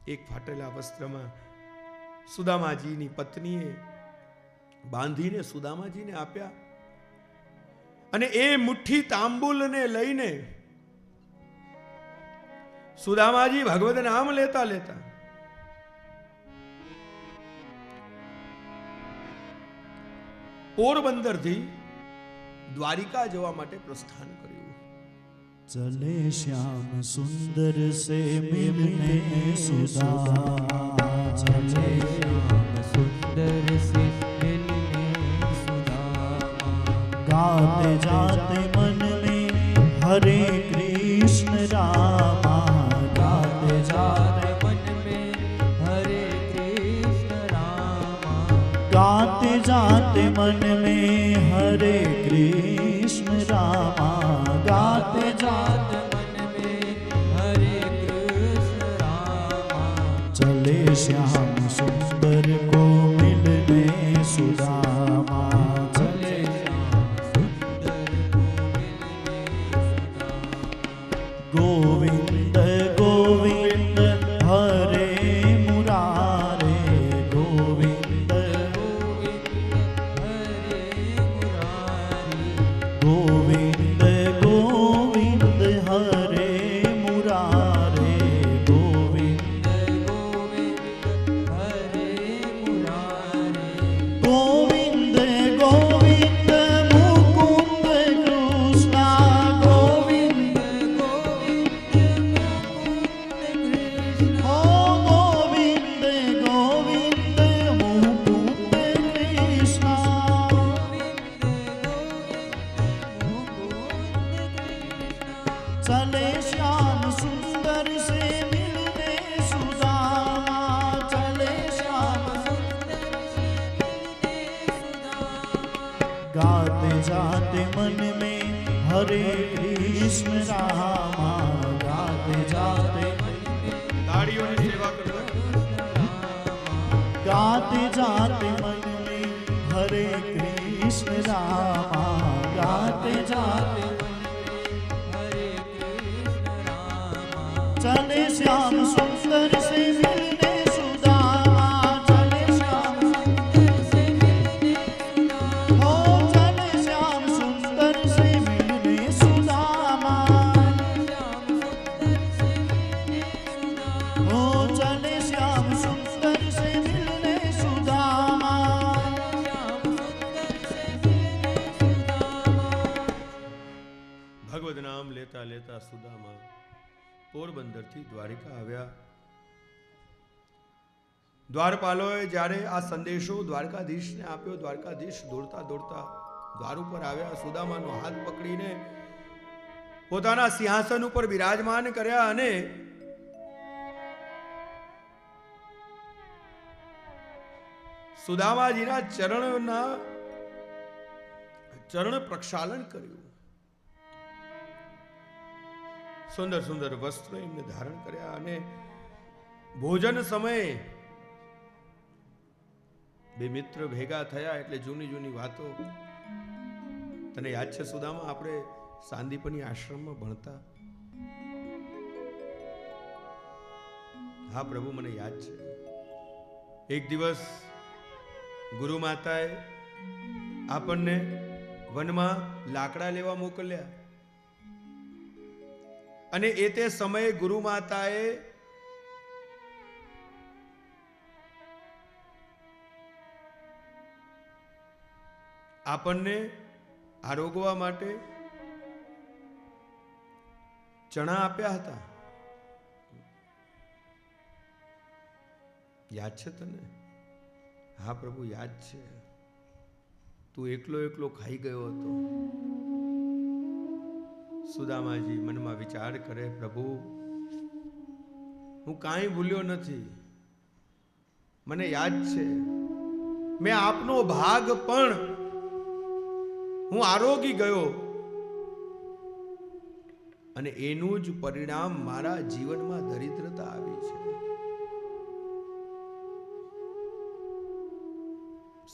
A: એક ફાટેલા વસ્ત્રમાં સુદામાજીની પત્નીએ બાંધીને સુદામાજીને આપ્યા. અને એ મુઠ્ઠી તાંબુલને લઈને સુદામાજી ભગવદ નામ લેતા લેતા પોરબંદર થી દ્વારિકા જવા માટે પ્રસ્થાન કર્યું.
B: चले श्याम सुंदर से मिलने सुदामा, चले श्याम सुंदर से मिलने सुदामा. गाते जाते मन में हरे कृष्ण रामा, गाते जाते मन में हरे कृष्ण रामा, गाते जाते मन में हरे कृष्ण रामा, गाते जाते मन में हरे कृष्ण रामा. चले श्याम सुंदर को मिलने सुदामा, चले श्याम सुंदर को मिलने सुदामा. गोविंद गोविंद हरे मुरारे, गोविंद गोविंद हरे मुरारी, गोविंद गोविंद हरे मुरारे, गोविंद गोविंद हरे मुरारे. गोविंद गोविंद मुकुंद कृष्णा, गोविंद गोविंद मुकुंद कृष्णा, गोविंद गोविंद मुकुंद कृष्णा, गोविंद गोविंद. चले श्याम सुंदर से मिलने सुदामा, चले श्याम सुंदर से मिलने सुदामा. गाते जाते मन में हरे कृष्ण रामा, गाते जाते जाते मन में हरे कृष्ण रामा, गाते जाते चले श्याम सुंदर से मिलने सुदामा, चले श्याम सुंदर से मिलने सुदामा, हो चले श्याम सुंदर से मिलने सुदामा, हो चले श्याम सुंदर से मिलने सुदामा।
A: ભગવદ નામ લેતા લેતા સુદામા પોરબંદરથી દ્વારિકા આવ્યા. દ્વારપાલોએ જ્યારે આ સંદેશો દ્વારકાધીશને આપ્યો, દ્વારકાધીશ દોડતા દોડતા દ્વાર ઉપર આવ્યા. સુદામાનો હાથ પકડીને પોતાના સિંહાસન ઉપર બિરાજમાન કર્યા અને સુદામાજીના ચરણ પ્રક્ષાલન કર્યું. સુંદર સુંદર વસ્ત્ર એમને ધારણ કર્યા અને ભોજન સમયે બે મિત્ર ભેગા થયા એટલે જૂની જૂની વાતો. તને યાદ છે સુદામા, આપણે સાંદીપની આશ્રમમાં ભણતા? હા પ્રભુ, મને યાદ છે. એક દિવસ ગુરુ માતાએ આપણને વનમાં લાકડા લેવા મોકલ્યા અને એ તે સમયે ગુરુ માતાએ આપણને આરોગવા માટે ચણા આપ્યા હતા. યાદ છે તને? હા પ્રભુ, યાદ છે. તું એકલો એકલો ખાઈ ગયો હતો. સુદામાજી મનમાં વિચાર કરે, પ્રભુ હું કાંઈ ભૂલ્યો નથી, મને યાદ છે મેં આપનો ભાગ પણ હું આરોગી ગયો અને એનું જ પરિણામ મારા જીવનમાં દરિદ્રતા આવી છે.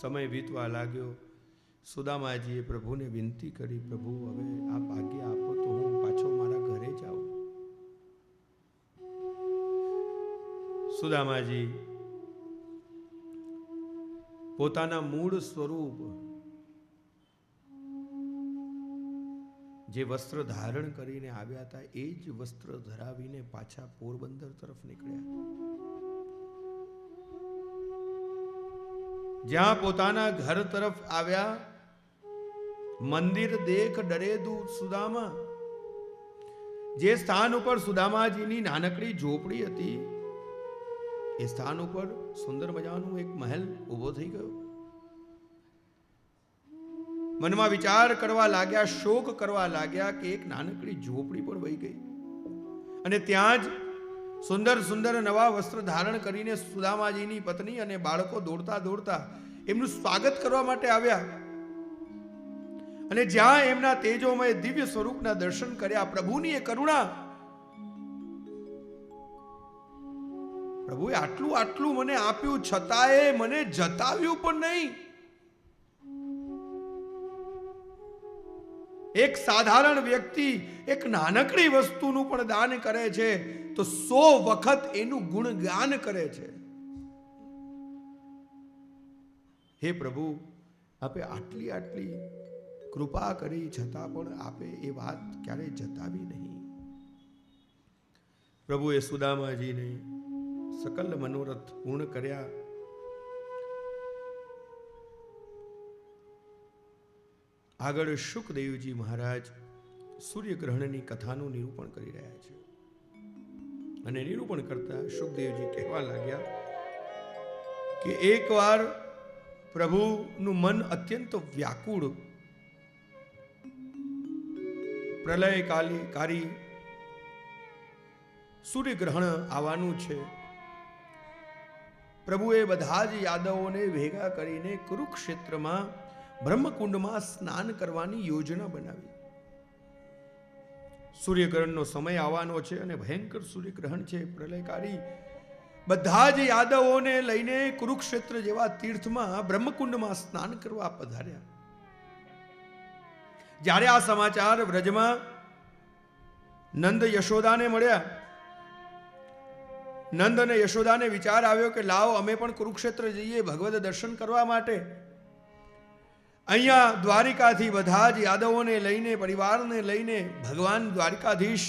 A: સમય વીતવા લાગ્યો. સુદામાજીએ પ્રભુને વિનંતી કરી, પ્રભુ હવે આપ આજ્ઞા આપો તો હું પાછો મારા ઘરે જાઉં. સુદામાજી પોતાના મૂળ સ્વરૂપ જે વસ્ત્ર ધારણ કરીને આવ્યા હતા એ જ વસ્ત્ર ધરાવીને પાછા પોરબંદર તરફ નીકળ્યા. જ્યાં પોતાના ઘર તરફ આવ્યા, મંદિર દેખ ડરે દૂર સુદામા. જે સ્થાન ઉપર સુદામાજીની નાનકડી ઝોપડી હતી એ સ્થાન ઉપર સુંદર મજાનું એક મહેલ ઊભો થઈ ગયો. મનમાં વિચાર કરવા લાગ્યા, શોક કરવા લાગ્યા કે એક નાનકડી ઝોપડી પણ વહી ગઈ અને ત્યાં જ સુંદર સુંદર નવા વસ્ત્ર ધારણ કરીને સુદામાજીની પત્ની અને બાળકો દોડતા દોડતા એમનું સ્વાગત કરવા માટે આવ્યા અને જ્યાં એમના તેજોમય દિવ્ય સ્વરૂપના દર્શન કર્યા, પ્રભુની એ કરુણા, પ્રભુએ આટલું આટલું મને આપ્યું છતાંય મને જતાવ્યું પણ નહીં. એક સાધારણ વ્યક્તિ એક નાનકડી વસ્તુનું પણ દાન કરે છે તો 100 વખત એનું ગુણગાન કરે છે. હે પ્રભુ, આપે આટલી આટલી કૃપા કરી છતાં પણ આપે એ વાત ક્યારેય જતાવી નહીં. પ્રભુએ સુદામાજીને સકલ મનોરથ પૂર્ણ કર્યા. આગળ શુકદેવજી મહારાજ સૂર્યગ્રહણની કથાનું નિરૂપણ કરી રહ્યા છે અને નિરૂપણ કરતા શુકદેવજી કહેવા લાગ્યા કે એકવાર પ્રભુનું મન અત્યંત વ્યાકુળ, પ્રલયકારી સૂર્યગ્રહણ આવવાનું છે. પ્રભુએ બધા જ યાદવોને ભેગા કરીને કુરુક્ષેત્રમાં બ્રહ્મકુંડમાં સ્નાન કરવાની યોજના બનાવી. સૂર્યગ્રહણનો સમય આવવાનો છે અને ભયંકર સૂર્યગ્રહણ છે, પ્રલયકારી બધા જ યાદવોને લઈને કુરુક્ષેત્ર જેવા તીર્થમાં બ્રહ્મકુંડમાં સ્નાન કરવા પધાર્યા. જ્યારે આ સમાચાર વ્રજમાં નંદ યશોદાને મળ્યા, નંદ અને યશોદાને વિચાર આવ્યો કે લાવો અમે પણ કુરુક્ષેત્ર જઈએ ભગવદ દર્શન કરવા માટે. અહીંયા દ્વારિકાથી બધા જ યાદવોને લઈને, પરિવારને લઈને ભગવાન દ્વારિકાધીશ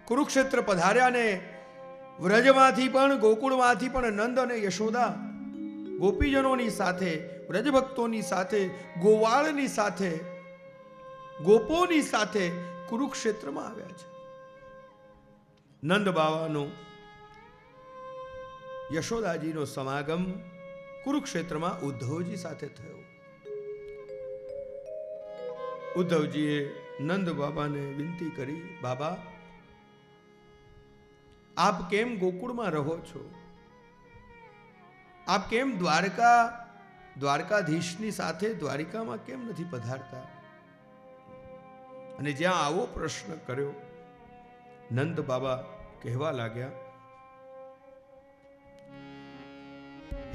A: કુરુક્ષેત્ર પધાર્યા ને વ્રજમાંથી પણ, ગોકુળમાંથી પણ નંદ અને યશોદા ગોપીજનોની સાથે, વ્રજભક્તોની સાથે, ગોવાળની સાથે, ગોપોની સાથે કુરુક્ષેત્રમાં આવ્યા છે. નંદ બાવાનો, યશોદાજીનો સમાગમ કુરુક્ષેત્રમાં ઉદ્ધવજી સાથે થયો. ઉદ્ધવજીએ નંદ બાબાને વિનંતી કરી, બાબા આપ કેમ ગોકુળમાં રહો છો? આપ કેમ દ્વારકાધીશની સાથે દ્વારિકામાં કેમ નથી પધારતા? અને જ્યાં આવો પ્રશ્ન કર્યો, નંદ બાબા કહેવા લાગ્યા,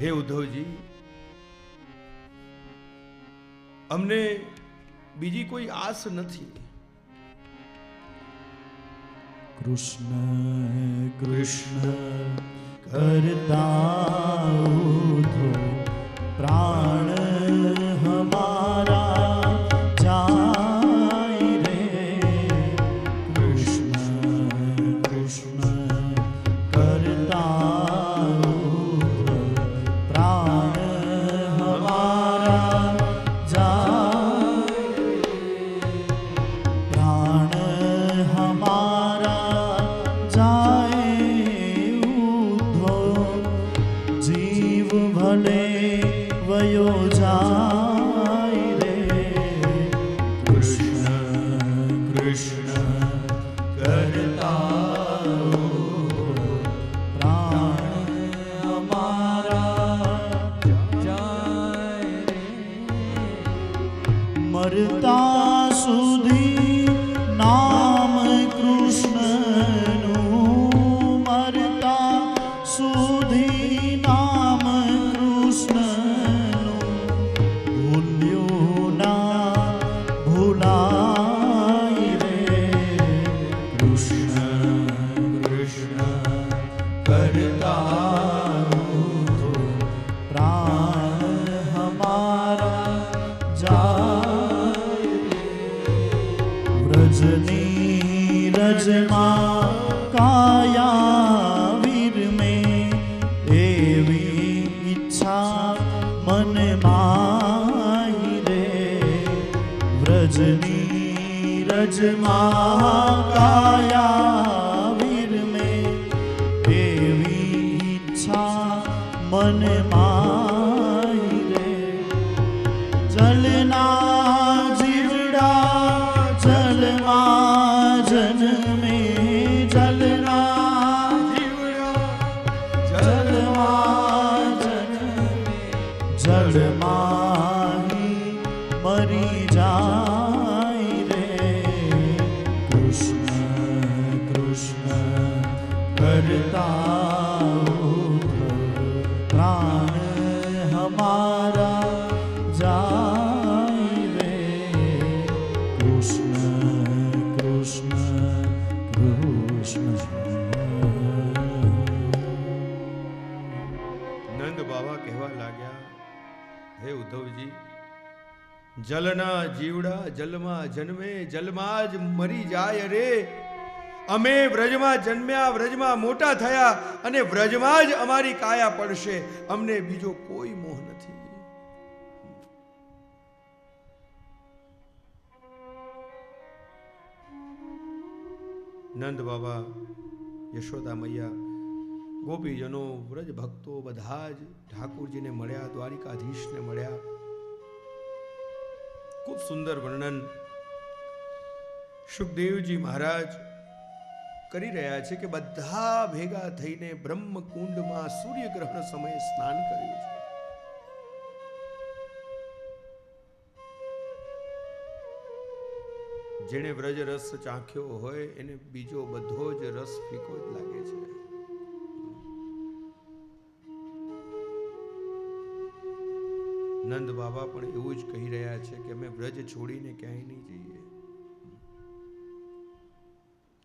A: હે ઉદ્ધવજી, અમને બીજી કોઈ આસ નથી.
B: કૃષ્ણ કૃષ્ણ કરતા પ્રાણ હમારા જાય રે. કૃષ્ણ કૃષ્ણ કરતા પ્રાણ હમારા જાય, પ્રાણ હમારા જીવ ભલે વયો જાય રે. કૃષ્ણ કૃષ્ણ કરતા પ્રાણ અમારા જાય રે. મરતા સુધી નામ કૃષ્ણનું, મરતા સુધી નામ કૃષ્ણનું ભૂલ્યું ના ભૂલાય રે. કૃષ્ણ કૃષ્ણ કરતા પ્રાણ હમારા જાય. વ્રજની રજમાં કાયા વીર મેં એવી ઈચ્છા મન માઈ રે. વ્રજની રજમાં કાયા વીર મેં એવી ઈચ્છા મન માઈ રે. જલના જીવડા જલમાં જન્મે, જલના જલમાં જન્મે, જલમાં મરી જાય રે. કૃષ્ણ કૃષ્ણ કરતા પ્રાણ હમારા જાય રે. કૃષ્ણ કૃષ્ણ કૃષ્ણ.
A: નંદ બાબા કહેવા લાગ્યા, હે ઉદ્ધવજી, જલના જીવડા જલમાં જન્મે, જલમાં જ મરી જાય રે. અમે વ્રજમાં જન્મ્યા, વ્રજમાં મોટા થયા અને વ્રજમાં જ અમારી કાયા પડશે. અમને બીજો કોઈ મોહ નથી. નંદ બાબા, યશોદા મૈયા, ગોપીજનો, વ્રજ ભક્તો બધા જ ઠાકુરજીને મળ્યા, દ્વારિકાધીશને મળ્યા. ખૂબ સુંદર વર્ણન સુખદેવજી મહારાજ કરી રહ્યા છે કે બધા ભેગા થઈને બ્રહ્મકુંડમાં સૂર્યગ્રહણ સમયે સ્નાન કર્યું છે. જેણે વ્રજ રસ ચાખ્યો હોય એને બીજો બધો જ રસ ફીકો જ લાગે છે. નંદ બાબા પણ એવું જ કહી રહ્યા છે કે અમે વ્રજ છોડીને ક્યાંય નહીં જઈએ.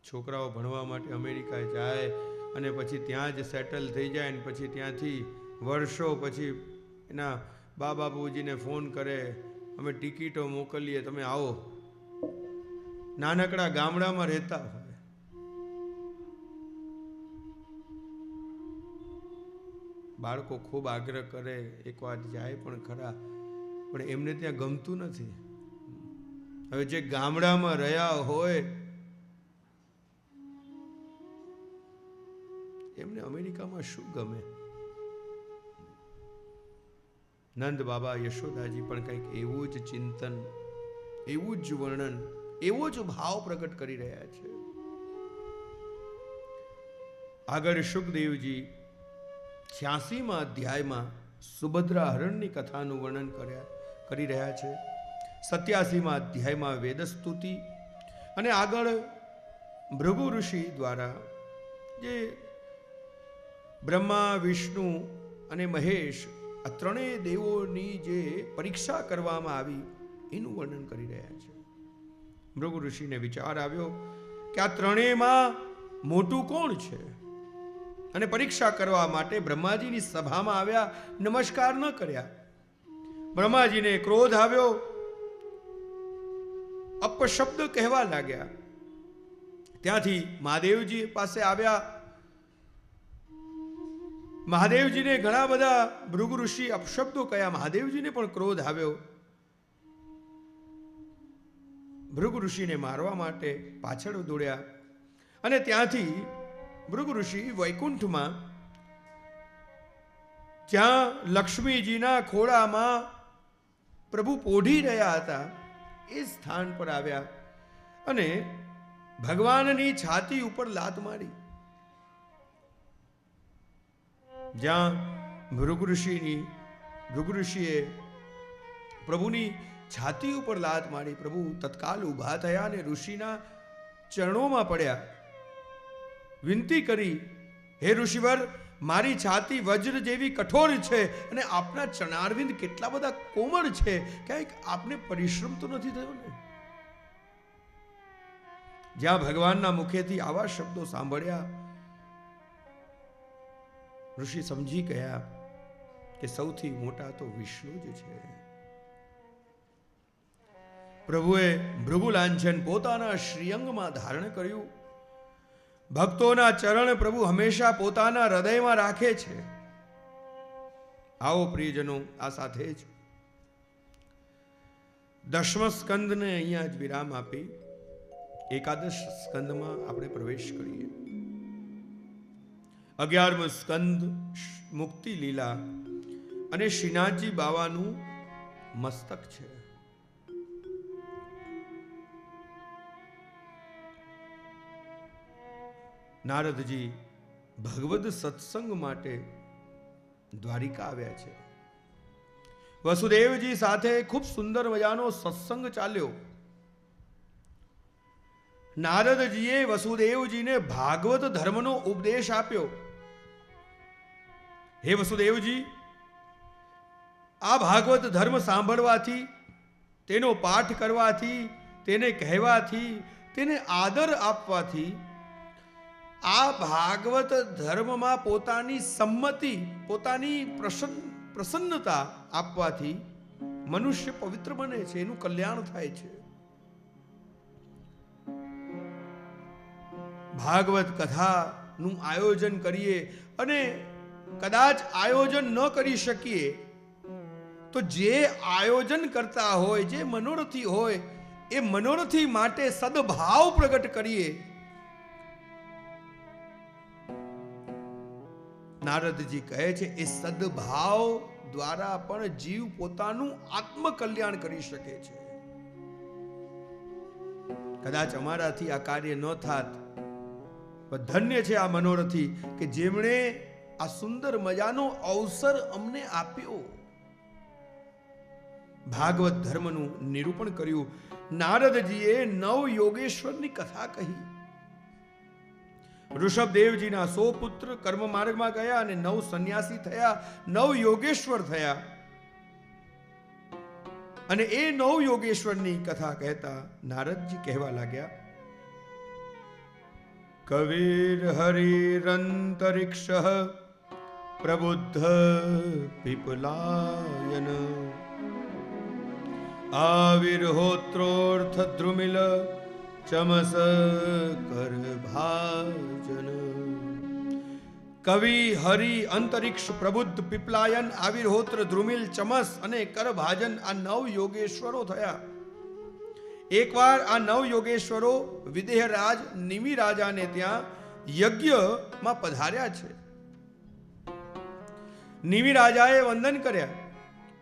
A: છોકરાઓ ભણવા માટે અમેરિકા જાય અને પછી ત્યાં જ સેટલ થઈ જાય અને પછી ત્યાંથી વર્ષો પછી એના બા બાપુજીને ફોન કરે, અમે ટિકિટો મોકલીએ, તમે આવો. નાનકડા ગામડામાં રહેતા હોય. બાળકો ખૂબ આગ્રહ કરે, એકવાર જાય પણ ખરા, પણ એમને ત્યાં ગમતું નથી. હવે જે ગામડામાં રહ્યા હોય એમને અમેરિકામાં શું ગમે? નંદ બાબા યશોદાજી પણ કંઈક એવું જ ચિંતન, એવું જ વર્ણન, એવો જ ભાવ પ્રગટ કરી રહ્યા છે. આગળ શુકદેવજી 86મા અધ્યાયમાં સુભદ્રા હરણની કથાનું વર્ણન કરી રહ્યા છે. 87મા અધ્યાયમાં વેદસ્તુતિ અને આગળ ભૃગુ ઋષિ દ્વારા જે બ્રહ્મા, વિષ્ણુ અને મહેશ આ ત્રણેય દેવોની જે પરીક્ષા કરવામાં આવી એનું વર્ણન કરી રહ્યા છે. ભૃગુ ઋષિને વિચાર આવ્યો કે આ ત્રણેયમાં મોટું કોણ છે? અને પરીક્ષા કરવા માટે બ્રહ્માજીની સભામાં આવ્યા, નમસ્કાર ન કર્યા. બ્રહ્માજીને ક્રોધ આવ્યો, અપશબ્દ કહેવા લાગ્યા. ત્યાંથી મહાદેવજી પાસે આવ્યા. મહાદેવજીને ઘણા બધા ભૃગુ ઋષિ અપશબ્દો કહ્યા. મહાદેવજીને પણ ક્રોધ આવ્યો. ભૃગુ ઋષિને મારવા માટે પાછળ દોડ્યા અને ત્યાંથી ભૃગુ ઋષિ વૈકુંઠમાં, જ્યાં લક્ષ્મીજીના ખોળામાં પ્રભુ પોઢી રહ્યા હતા, એ સ્થાન પર આવ્યા અને ભગવાનની છાતી ઉપર લાત મારી. જ્યાં ભૃગુ ઋષિએ પ્રભુની છાતી ઉપર લાત મારી, પ્રભુ તત્કાલ ઊભા થયા અને ઋષિના ચરણોમાં પડ્યા. વિનંતી કરી, હે ઋષિવર, મારી છાતી વજ્ર જેવી કઠોર છે અને આપના ચરણારવિંદ કેટલા બધા કોમળ છે, ક્યાંક આપને પરિશ્રમ તો નથી થયો ને? જ્યાં ભગવાનના મુખેથી આવા શબ્દો સાંભળ્યા, ઋષિ સમજી ગયા કે સૌથી મોટા તો વિષ્ણુ જ છે. પ્રભુએ ભૃગુ લાંછન પોતાના શ્રીઅંગમાં ધારણ કર્યું. ભક્તોના ચરણ પ્રભુ હંમેશા પોતાના હૃદયમાં રાખે છે. આવો પ્રિયજનો, આ સાથે જ 10મા સ્કંદને અહીંયા જ વિરામ આપી 11 સ્કંદમાં આપણે પ્રવેશ કરીએ. 11મો સ્કંદ મુક્તિ લીલા અને શ્રીનાથજી બાવાનું મસ્તક છે. નારદજી ભગવદ સત્સંગ માટે દ્વારિકા આવ્યા છે. વસુદેવજી સાથે ખૂબ સુંદર મજાનો સત્સંગ ચાલ્યો. નારદજીએ વસુદેવજીને ભાગવત ધર્મનો ઉપદેશ આપ્યો. હે વસુદેવજી, આ ભાગવત ધર્મ સાંભળવાથી, તેનો પાઠ કરવાથી, તેને કહેવાથી, તેને આદર આપવાથી, આ ભાગવત ધર્મમાં પોતાની સંમતિ, પોતાની પ્રસન્નતા આપવાથી મનુષ્ય પવિત્ર બને છે, એનું કલ્યાણ થાય છે. ભાગવત કથાનું આયોજન કરીએ અને કદાચ આયોજન ન કરી શકીએ તો જે આયોજન કરતા હોય, જે મનોરથી હોય, એ મનોરથી માટે સદભાવ પ્રગટ કરીએ. નારદજી કહે છે એ સદભાવ દ્વારા પણ જીવ પોતાનું આત્મકલ્યાણ કરી શકે છે. કદાચ અમારાથી આ કાર્ય ન થાત, પણ ધન્ય છે આ મનોરથી કે જેમણે આ સુંદર મજાનો અવસર અમને આપ્યો. ભાગવત ધર્મનું નિરૂપણ કર્યું. નારદજીએ 9 યોગેશ્વરની કથા કહી. ઋષભદેવજીના 100 પુત્ર કર્મ માર્ગમાં ગયા અને 9 સંન્યાસી થયા, 9 યોગેશ્વર થયા. અને એ નવ યોગેશ્વરની કથા કહેતા નારદજી કહેવા લાગ્યા, કવિર હરિરંતરિક્ષ પ્રબુદ્ધ પીપલાયન આવિર્હોત્રોર્થ દ્રુમિલ ચમસ કર ભાજન. કવિ, હરિ, અંતરિક્ષ, પ્રબુદ્ધ, પીપલાયન, આવિર્હોત્ર, દ્રુમિલ, ચમસ અને કરભાજન આ નવ યોગેશ્વરો થયા. એકવાર આ નવ યોગેશ્વરો વિદેહરાજ નિમિ રાજાને ત્યાં યજ્ઞમાં પધાર્યા છે. નિમિ રાજાએ વંદન કર્યા,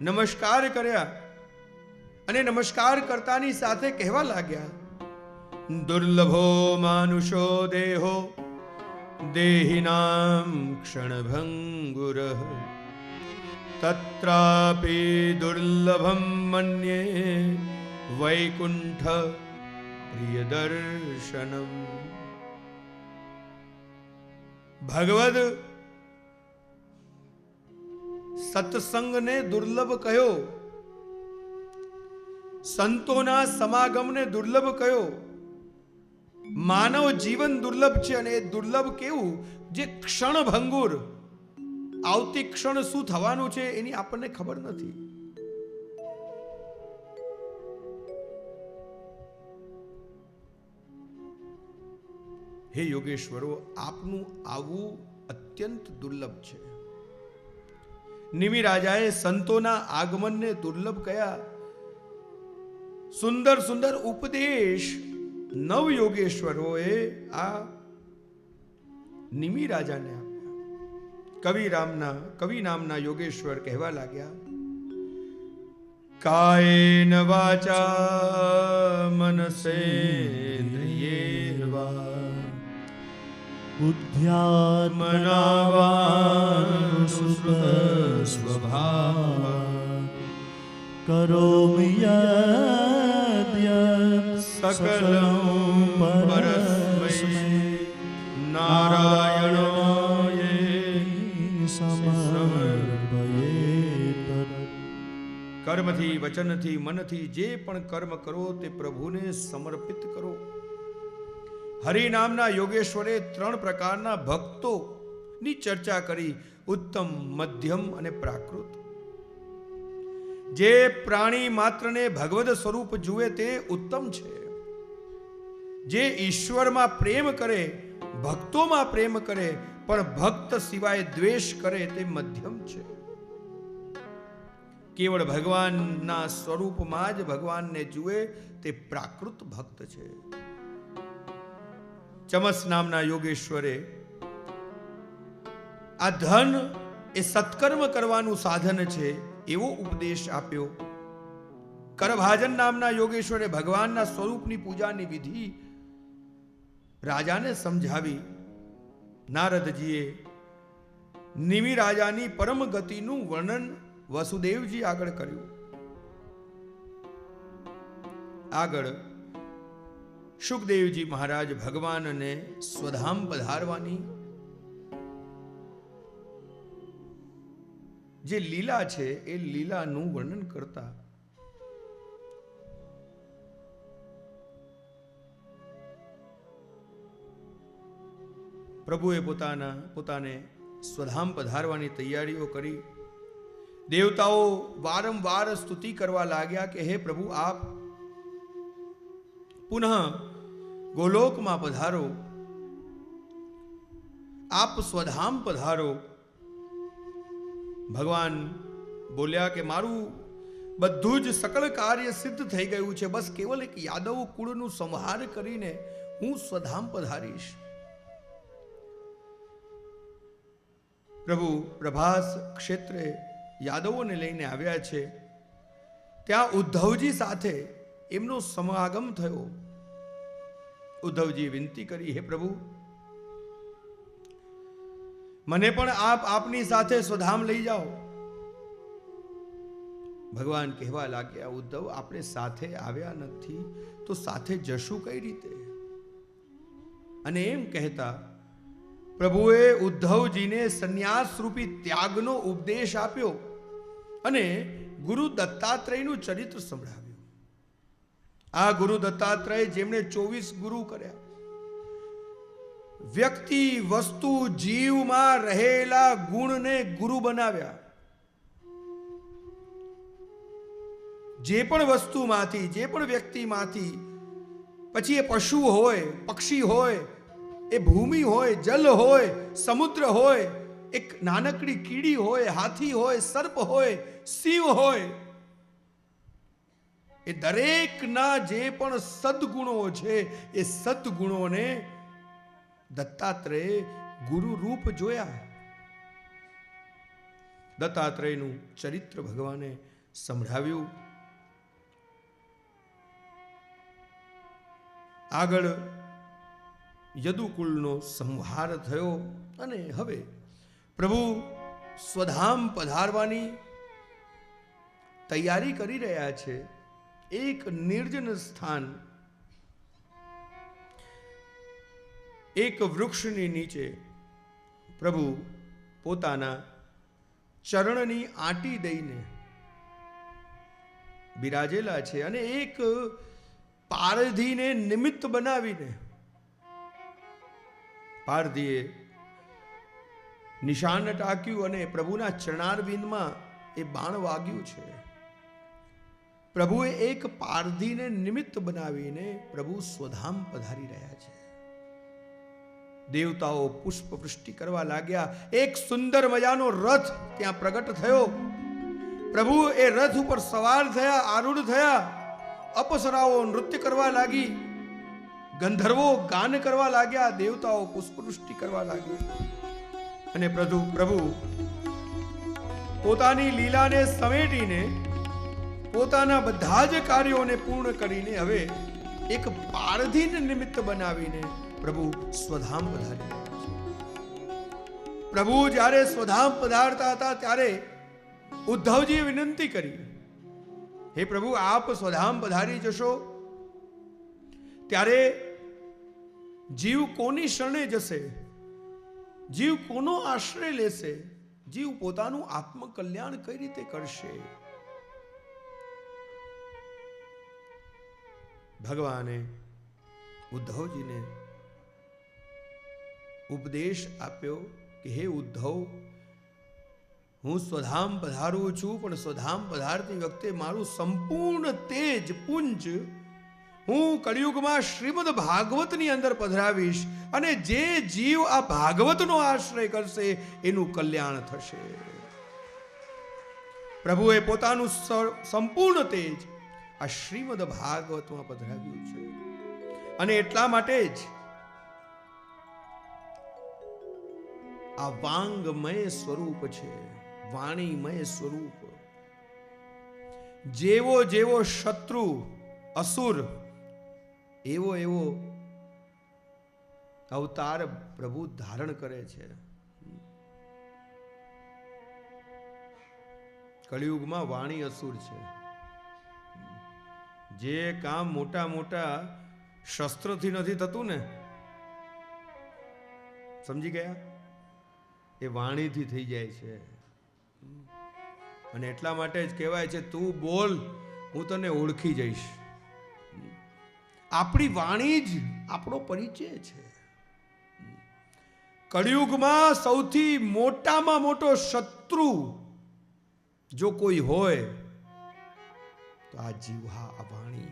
A: નમસ્કાર કર્યા અને નમસ્કાર કરતાની સાથે કહેવા લાગ્યા, દુર્લભો માનુષો દેહો દેહિનામ ક્ષણભંગુર તત્રાપી દુર્લભમ મન્યે વૈકુંઠ પ્રિયદર્શનમ. ભગવદ સત્સંગને દુર્લભ કહ્યો, સંતોના સમાગમને દુર્લભ કહ્યો. માનવ જીવન દુર્લભ છે અને એ દુર્લભ કેવું? જે ક્ષણભંગુર, આવતી ક્ષણ શું થવાનું છે એની આપણને ખબર નથી. હે યોગેશ્વરો, આપનું આવવું અત્યંત દુર્લભ છે. નિમિ રાજાએ સંતોના આગમનને દુર્લભ કયા. સુંદર સુંદર ઉપદેશ નવ યોગેશ્વરોએ આ નિમિ રાજાને આપ્યા. કવિ નામના યોગેશ્વર કહેવા લાગ્યા, કાયેન વાચા મનસેન્દ્રિયેર્વા
B: બુદ્ધ્યાત્મના સ્વભાવ કરોમિ યદ્યત
A: સકલં પરસ્મૈ નારાયણાય સમર્પયેત. કર્મથી, વચનથી, મનથી જે પણ કર્મ કરો તે પ્રભુને સમર્પિત કરો. હરિ નામના યોગેશ્વરે 3 પ્રકારના ભક્તોની ચર્ચા કરી, ઉત્તમ, મધ્યમ અને પ્રાકૃત. જે પ્રાણી માત્રને ભગવદ સ્વરૂપ જુએ તે ઉત્તમ છે. જે ઈશ્વરમાં પ્રેમ કરે, ભક્તોમાં પ્રેમ કરે, પણ ભક્ત સિવાય દ્વેષ કરે તે મધ્યમ છે. કેવળ ભગવાનના સ્વરૂપમાં જ ભગવાનને જુએ તે પ્રાકૃત ભક્ત છે. ચમસ નામના યોગેશ્વરે આ ધન એ સત્કર્મ કરવાનું સાધન છે એવો ઉપદેશ આપ્યો. કરભાજન નામના યોગેશ્વરે ભગવાનના સ્વરૂપની પૂજાની વિધિ રાજાને સમજાવી. નારદજીએ નિમિ રાજાની પરમ ગતિનું વર્ણન વસુદેવજી આગળ કર્યું. આગળ શુકદેવજી મહારાજ ભગવાનને સ્વધામ પધારવાની જે લીલા છે એ લીલાનું વર્ણન કરતા પ્રભુએ પોતાને સ્વધામ પધારવાની તૈયારીઓ કરી. દેવતાઓ વારંવાર સ્તુતિ કરવા લાગ્યા કે હે પ્રભુ, આપ પુનઃ ગોલોકમાં પધારો, આપ સ્વધામ પધારો. ભગવાન બોલ્યા કે મારું બધું જ સકળ કાર્ય સિદ્ધ થઈ ગયું છે, બસ કેવલ એક યાદવ કુળનું સંહાર કરીને હું સ્વધામ પધારીશ. પ્રભુ પ્રભાસ ક્ષેત્રે યાદવોને લઈને આવ્યા છે. ત્યાં ઉદ્ધવજી સાથે એમનો સમાગમ થયો. ઉદ્ધવજી વિનંતી કરી, હે પ્રભુ, મને પણ આપની સાથે સ્વધામ લઈ જાઓ. ભગવાન કહેવા લાગ્યા, ઉદ્ધવ, આપણે સાથે આવ્યા નથી તો સાથે જશું કઈ રીતે? અને એમ કહેતા પ્રભુએ ઉદ્ધવજીને સંન્યાસ રૂપી ત્યાગનો ઉપદેશ આપ્યો અને ગુરુ દત્તાત્રેયનું ચરિત્ર સંભળાવ્યું. આ ગુરુ દત્તાત્રેય જેમણે 24 ગુરુ કર્યા, વ્યક્તિ વસ્તુ જીવમાં રહેલા ગુણને ગુરુ બનાવ્યા. જે પણ વસ્તુમાંથી, જે પણ વ્યક્તિમાંથી, પછી એ પશુ હોય, પક્ષી હોય, એ ભૂમિ હોય, જલ હોય, સમુદ્ર હોય, એક નાનકડી કીડી હોય, હાથી હોય, સર્પ હોય, સિંહ હોય, એ દરેકના જે પણ સદગુણો છે એ સદગુણોને દત્તાત્રેય ગુરુ રૂપ જોયા. દત્તાત્રેયનું ચરિત્ર ભગવાને સંભળાવ્યું. આગળ યદુકુળનો સંહાર થયો અને હવે પ્રભુ સ્વધામ પધારવાની તૈયારી કરી રહ્યા છે. એક નિર્જન સ્થાન, એક વૃક્ષની નીચે પ્રભુ પોતાના ચરણની આંટી દઈને બિરાજેલા છે અને એક પારધીને નિમિત્ત બનાવીને પારધીએ નિશાન ટાક્યું અને પ્રભુના ચરણારવિંદમાં એ બાણ વાગ્યું છે. પ્રભુએ એક પારધીને નિમિત્ત બનાવીને પ્રભુ સ્વધામ પધારી રહ્યા છે. દેવતાઓ પુષ્પ વૃષ્ટિ કરવા લાગ્યા. એક સુંદર મજાનો રથ ત્યાં પ્રગટ થયો. પ્રભુ એ રથ ઉપર સવાર થયા, આરૂઢ થયા. અપ્સરાઓ નૃત્ય કરવા લાગી, ગંધર્વો ગાન કરવા લાગ્યા, દેવતાઓ પુષ્પવૃષ્ટિ કરવા લાગ્યા. અને પ્રભુ પોતાની લીલાને સમેટીને, પોતાના બધા જ કાર્યોને પૂર્ણ કરીને હવે એક પારધીને નિમિત્ત બનાવીને પ્રભુ સ્વધામ પધારી રહ્યા છે. પ્રભુ જ્યારે સ્વધામ પધારતા હતા ત્યારે ઉદ્ધવજીએ વિનંતી કરી, હે પ્રભુ, આપ સ્વધામ પધારી જશો ત્યારે જીવ કોની શરણે જશે? જીવ કોનો આશ્રય લેશે? જીવ પોતાનું આત્મકલ્યાણ કઈ રીતે કરશે? ભગવાને ઉદ્ધવજીને ઉપદેશ આપ્યો કે હે ઉદ્ધવ, હું સ્વધામ પધારું છું, પણ સ્વધામ પધારતી વખતે મારું સંપૂર્ણ તેજ પુંજ હું કળિયુગમાં શ્રીમદ ભાગવતની અંદર પધરાવીશ અને જે જીવ આ ભાગવતનો આશ્રય કરશે એનું કલ્યાણ થશે. પ્રભુએ પોતાનું સંપૂર્ણ તેજ આ શ્રીમદ ભાગવતમાં પધરાવ્યું છે. અને એટલા માટે જ આ વાંગમય સ્વરૂપ છે, વાણીમય સ્વરૂપ. જેવો જેવો શત્રુ અસુર એવો એવો અવતાર પ્રભુ ધારણ કરે છે. કળિયુગમાં વાણી અસુર છે. જે કામ મોટા મોટા શસ્ત્રથી નથી થતું ને, સમજી ગયા, એ વાણીથી થઈ જાય છે. અને એટલા માટે જ કહેવાય છે, તું બોલ, હું તને ઓળખી જઈશ. આપણી વાણી જ આપણો પરિચય છે. કળિયુગમાં સૌથી મોટામાં મોટો શત્રુ જો કોઈ હોય તો આ જીવહા, આ વાણી.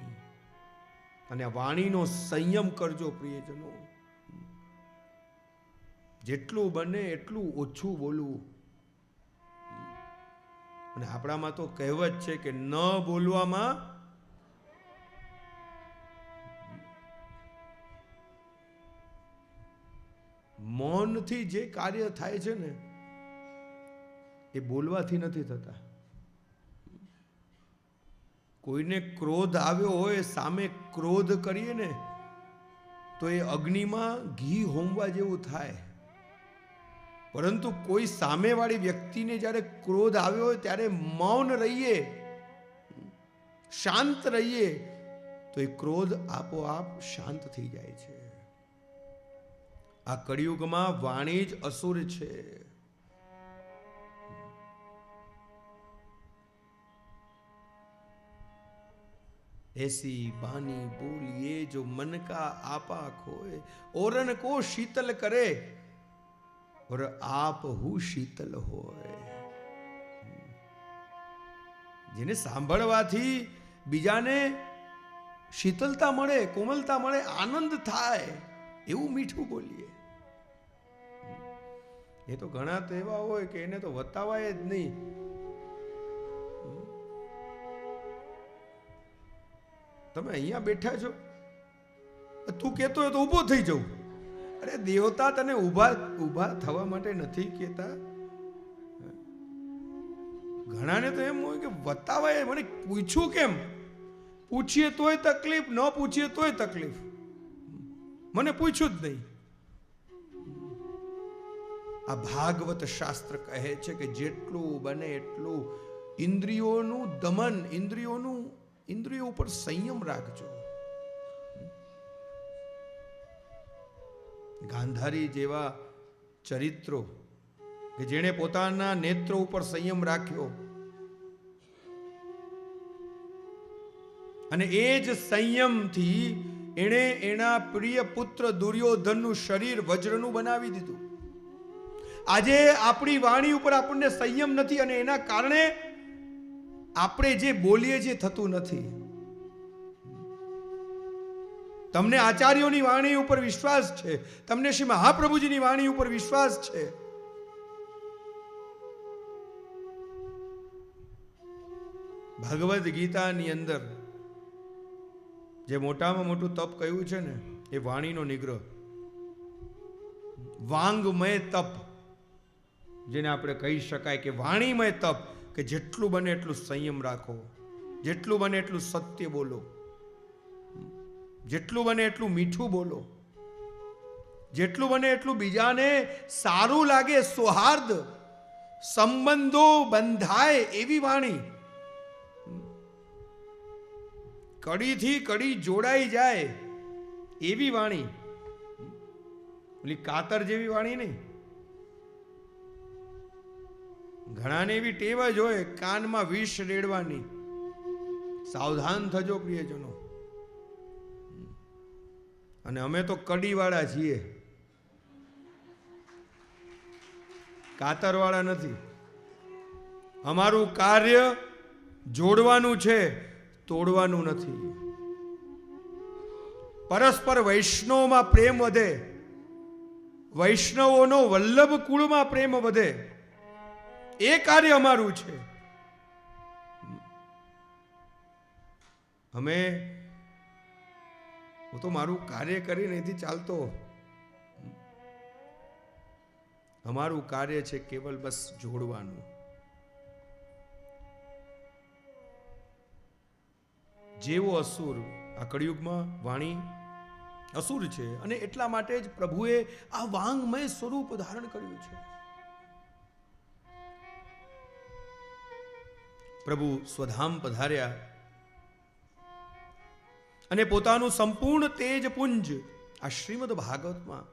A: અને આ વાણીનો સંયમ કરજો પ્રિયજનો. જેટલું બને એટલું ઓછું બોલવું. અને આપણામાં તો કહેવત છે કે ન બોલવામાં મૌનથી જે કાર્ય થાય છે ને એ બોલવાથી નથી થતા. કોઈને ક્રોધ આવ્યો હોય, સામે ક્રોધ કરીએ ને તો એ અગ્નિમાં ઘી હોમવા જેવું થાય. પરંતુ કોઈ સામેવાળી વ્યક્તિને જ્યારે ક્રોધ આવ્યો હોય ત્યારે મૌન રહીએ, શાંત રહીએ, તો એ ક્રોધ આપોઆપ શાંત થઈ જાય છે. આ કળિયુગમાં વાણી જ અસુર છે. ऐसी बानी बोलिए जो मन का आपा खोए, औरन को शीतल करे और आप हु शीतल होए. જેને સાંભળવાથી બીજાને શીતલતા મળે, કોમલતા મળે, આનંદ થાય એવું મીઠું બોલીએ. એ તો ઘણા તો એવા હોય કે એને તો વતાવાય જ નહીં. તમે અહીંયા બેઠા છો, તું કહેતો હોય તો ઊભો થઈ જાઉં. અરે દેવતા તને ઊભા થવા માટે નથી કહેતા. ઘણાને તો એમ હોય કે વતાવાય, મને પૂછ્યું કેમ? પૂછીએ તોય તકલીફ, ન પૂછીએ તોય તકલીફ. મને પૂછ્યું જ નહીં. આ ભાગવત શાસ્ત્ર કહે છે કે જેટલું બને એટલું ઇન્દ્રિયોનું દમન, ઇન્દ્રિયો ઉપર સંયમ રાખજો. ગાંધારી જેવા ચરિત્રો કે જેણે પોતાના નેત્રો ઉપર સંયમ રાખ્યો અને એ જ સંયમથી એણે એના પ્રિય પુત્ર દુર્યોધનનું શરીર વજ્રનું બનાવી દીધું. આજે આપણી વાણી ઉપર આપણને સંયમ નથી અને એના કારણે આપણે જે બોલીએ જે થતું નથી. તમને આચાર્યોની વાણી ઉપર વિશ્વાસ છે, તમને શ્રી મહાપ્રભુજીની વાણી ઉપર વિશ્વાસ છે. ભગવદ્ ગીતાની અંદર જે મોટામાં મોટું તપ કહ્યું છે ને એ વાણીનો નિગ્રહ, વાંગમય તપ, જેને આપણે કહી શકાય કે વાણીમય તપ, કે જેટલું બને એટલું સંયમ રાખો, જેટલું બને એટલું સત્ય બોલો, જેટલું બને એટલું મીઠું બોલો, જેટલું બને એટલું બીજાને સારું લાગે, સૌહાર્દ સંબંધો બંધાય એવી વાણી, કડીથી કડી જોડાઈ જાય એવી વાણી, ઓલી કાતર જેવી વાણી નહીં. ઘણાને એવી ટેવ જ હોય કાનમાં વિષ રેડવાની. સાવધાન થજો પ્રિયજનો. અને અમે તો કડીવાળા છીએ, કાતરવાળા નથી. અમારું કાર્ય જોડવાનું છે, તોડવાનું નથી. પરસ્પર વૈષ્ણવમાં પ્રેમ વધે, વૈષ્ણવોનો વલ્લભ કુળમાં પ્રેમ વધે, એ કાર્ય અમારું છે. અમે હું તો મારું કાર્ય કરીને નથી ચાલતો. અમારું કાર્ય છે કેવલ બસ જોડવાનું. જેવો અસુર, આ કળિયુગમાં વાણી અસુર છે અને એટલા માટે જ પ્રભુએ આ વાંગમય સ્વરૂપ ધારણ કર્યું છે. પ્રભુ સ્વધામ પધાર્યા અને પોતાનું સંપૂર્ણ તેજ પુંજ આ શ્રીમદ ભાગવતમાં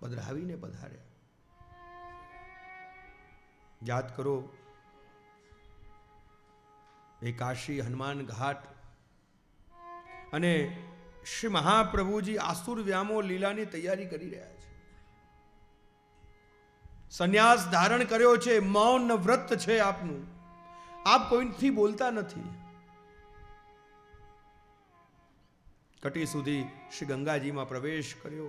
A: પધરાવીને પધાર્યા. યાદ કરો એ કાશી હનુમાન ઘાટ અને શ્રી મહાપ્રભુજી આસુર વ્યામો લીલાની તૈયારી કરી રહ્યા છે. સંન્યાસ ધારણ કર્યો છે, મૌન વ્રત છે આપનું. આપ કોઈથી બોલતા નથી. કટી સુધી શ્રી ગંગાજીમાં પ્રવેશ કર્યો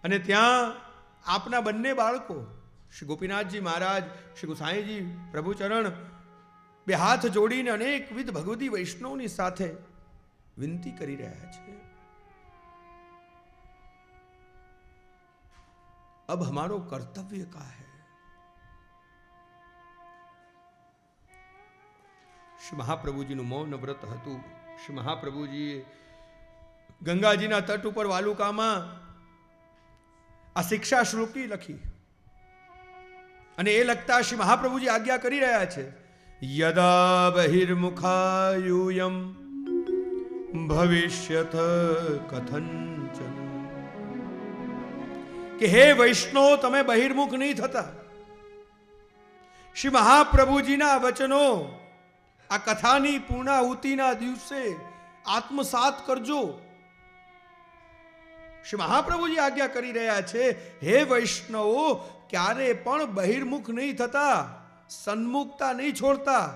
A: અને ત્યાં આપના બંને બાળકો શ્રી ગોપીનાથજી મહારાજ, શ્રી ગુસાઈજી પ્રભુચરણ બે હાથ જોડીને અનેકવિધ ભગવતી વૈષ્ણવની સાથે વિનંતી કરી રહ્યા છે. अब हमारो कर्तव्य का है. શ્રી મહાપ્રભુજીનું મૌન વ્રત હતું. શ્રી મહાપ્રભુજીએ ગંગાજીના તટ ઉપર વાલુકામાં આ શિક્ષા શ્લોકી લખી અને એ લખતા શ્રી મહાપ્રભુજી આજ્ઞા કરી રહ્યા છે, યદા બહિર્મુખાયુયમ ભવિષ્યથ કથંચન, કે હે વૈષ્ણવ, તમે બહિર્મુખ નહીં થતા. શ્રી મહાપ્રભુજીના વચનો આ કથાની પૂર્ણાહુતિના દિવસે આત્મસાત કરજો. શ્રી મહાપ્રભુજી આજ્ઞા કરી રહ્યા છે, હે વૈષ્ણવો, ક્યારે પણ બહિર્મુખ નહીં થતા, સન્મુખતા નહીં છોડતા.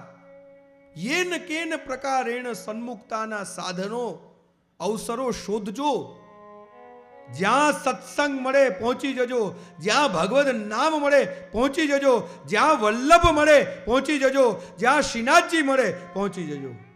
A: યેન કેન પ્રકારેણ સન્મુખતાના સાધનો અવસરો શોધજો. જ્યાં સત્સંગ મળે પહોંચી જજો, જ્યાં ભગવદ નામ મળે પહોંચી જજો, જ્યાં વલ્લભ મળે પહોંચી જજો, જ્યાં શ્રીનાથજી મળે પહોંચી જજો.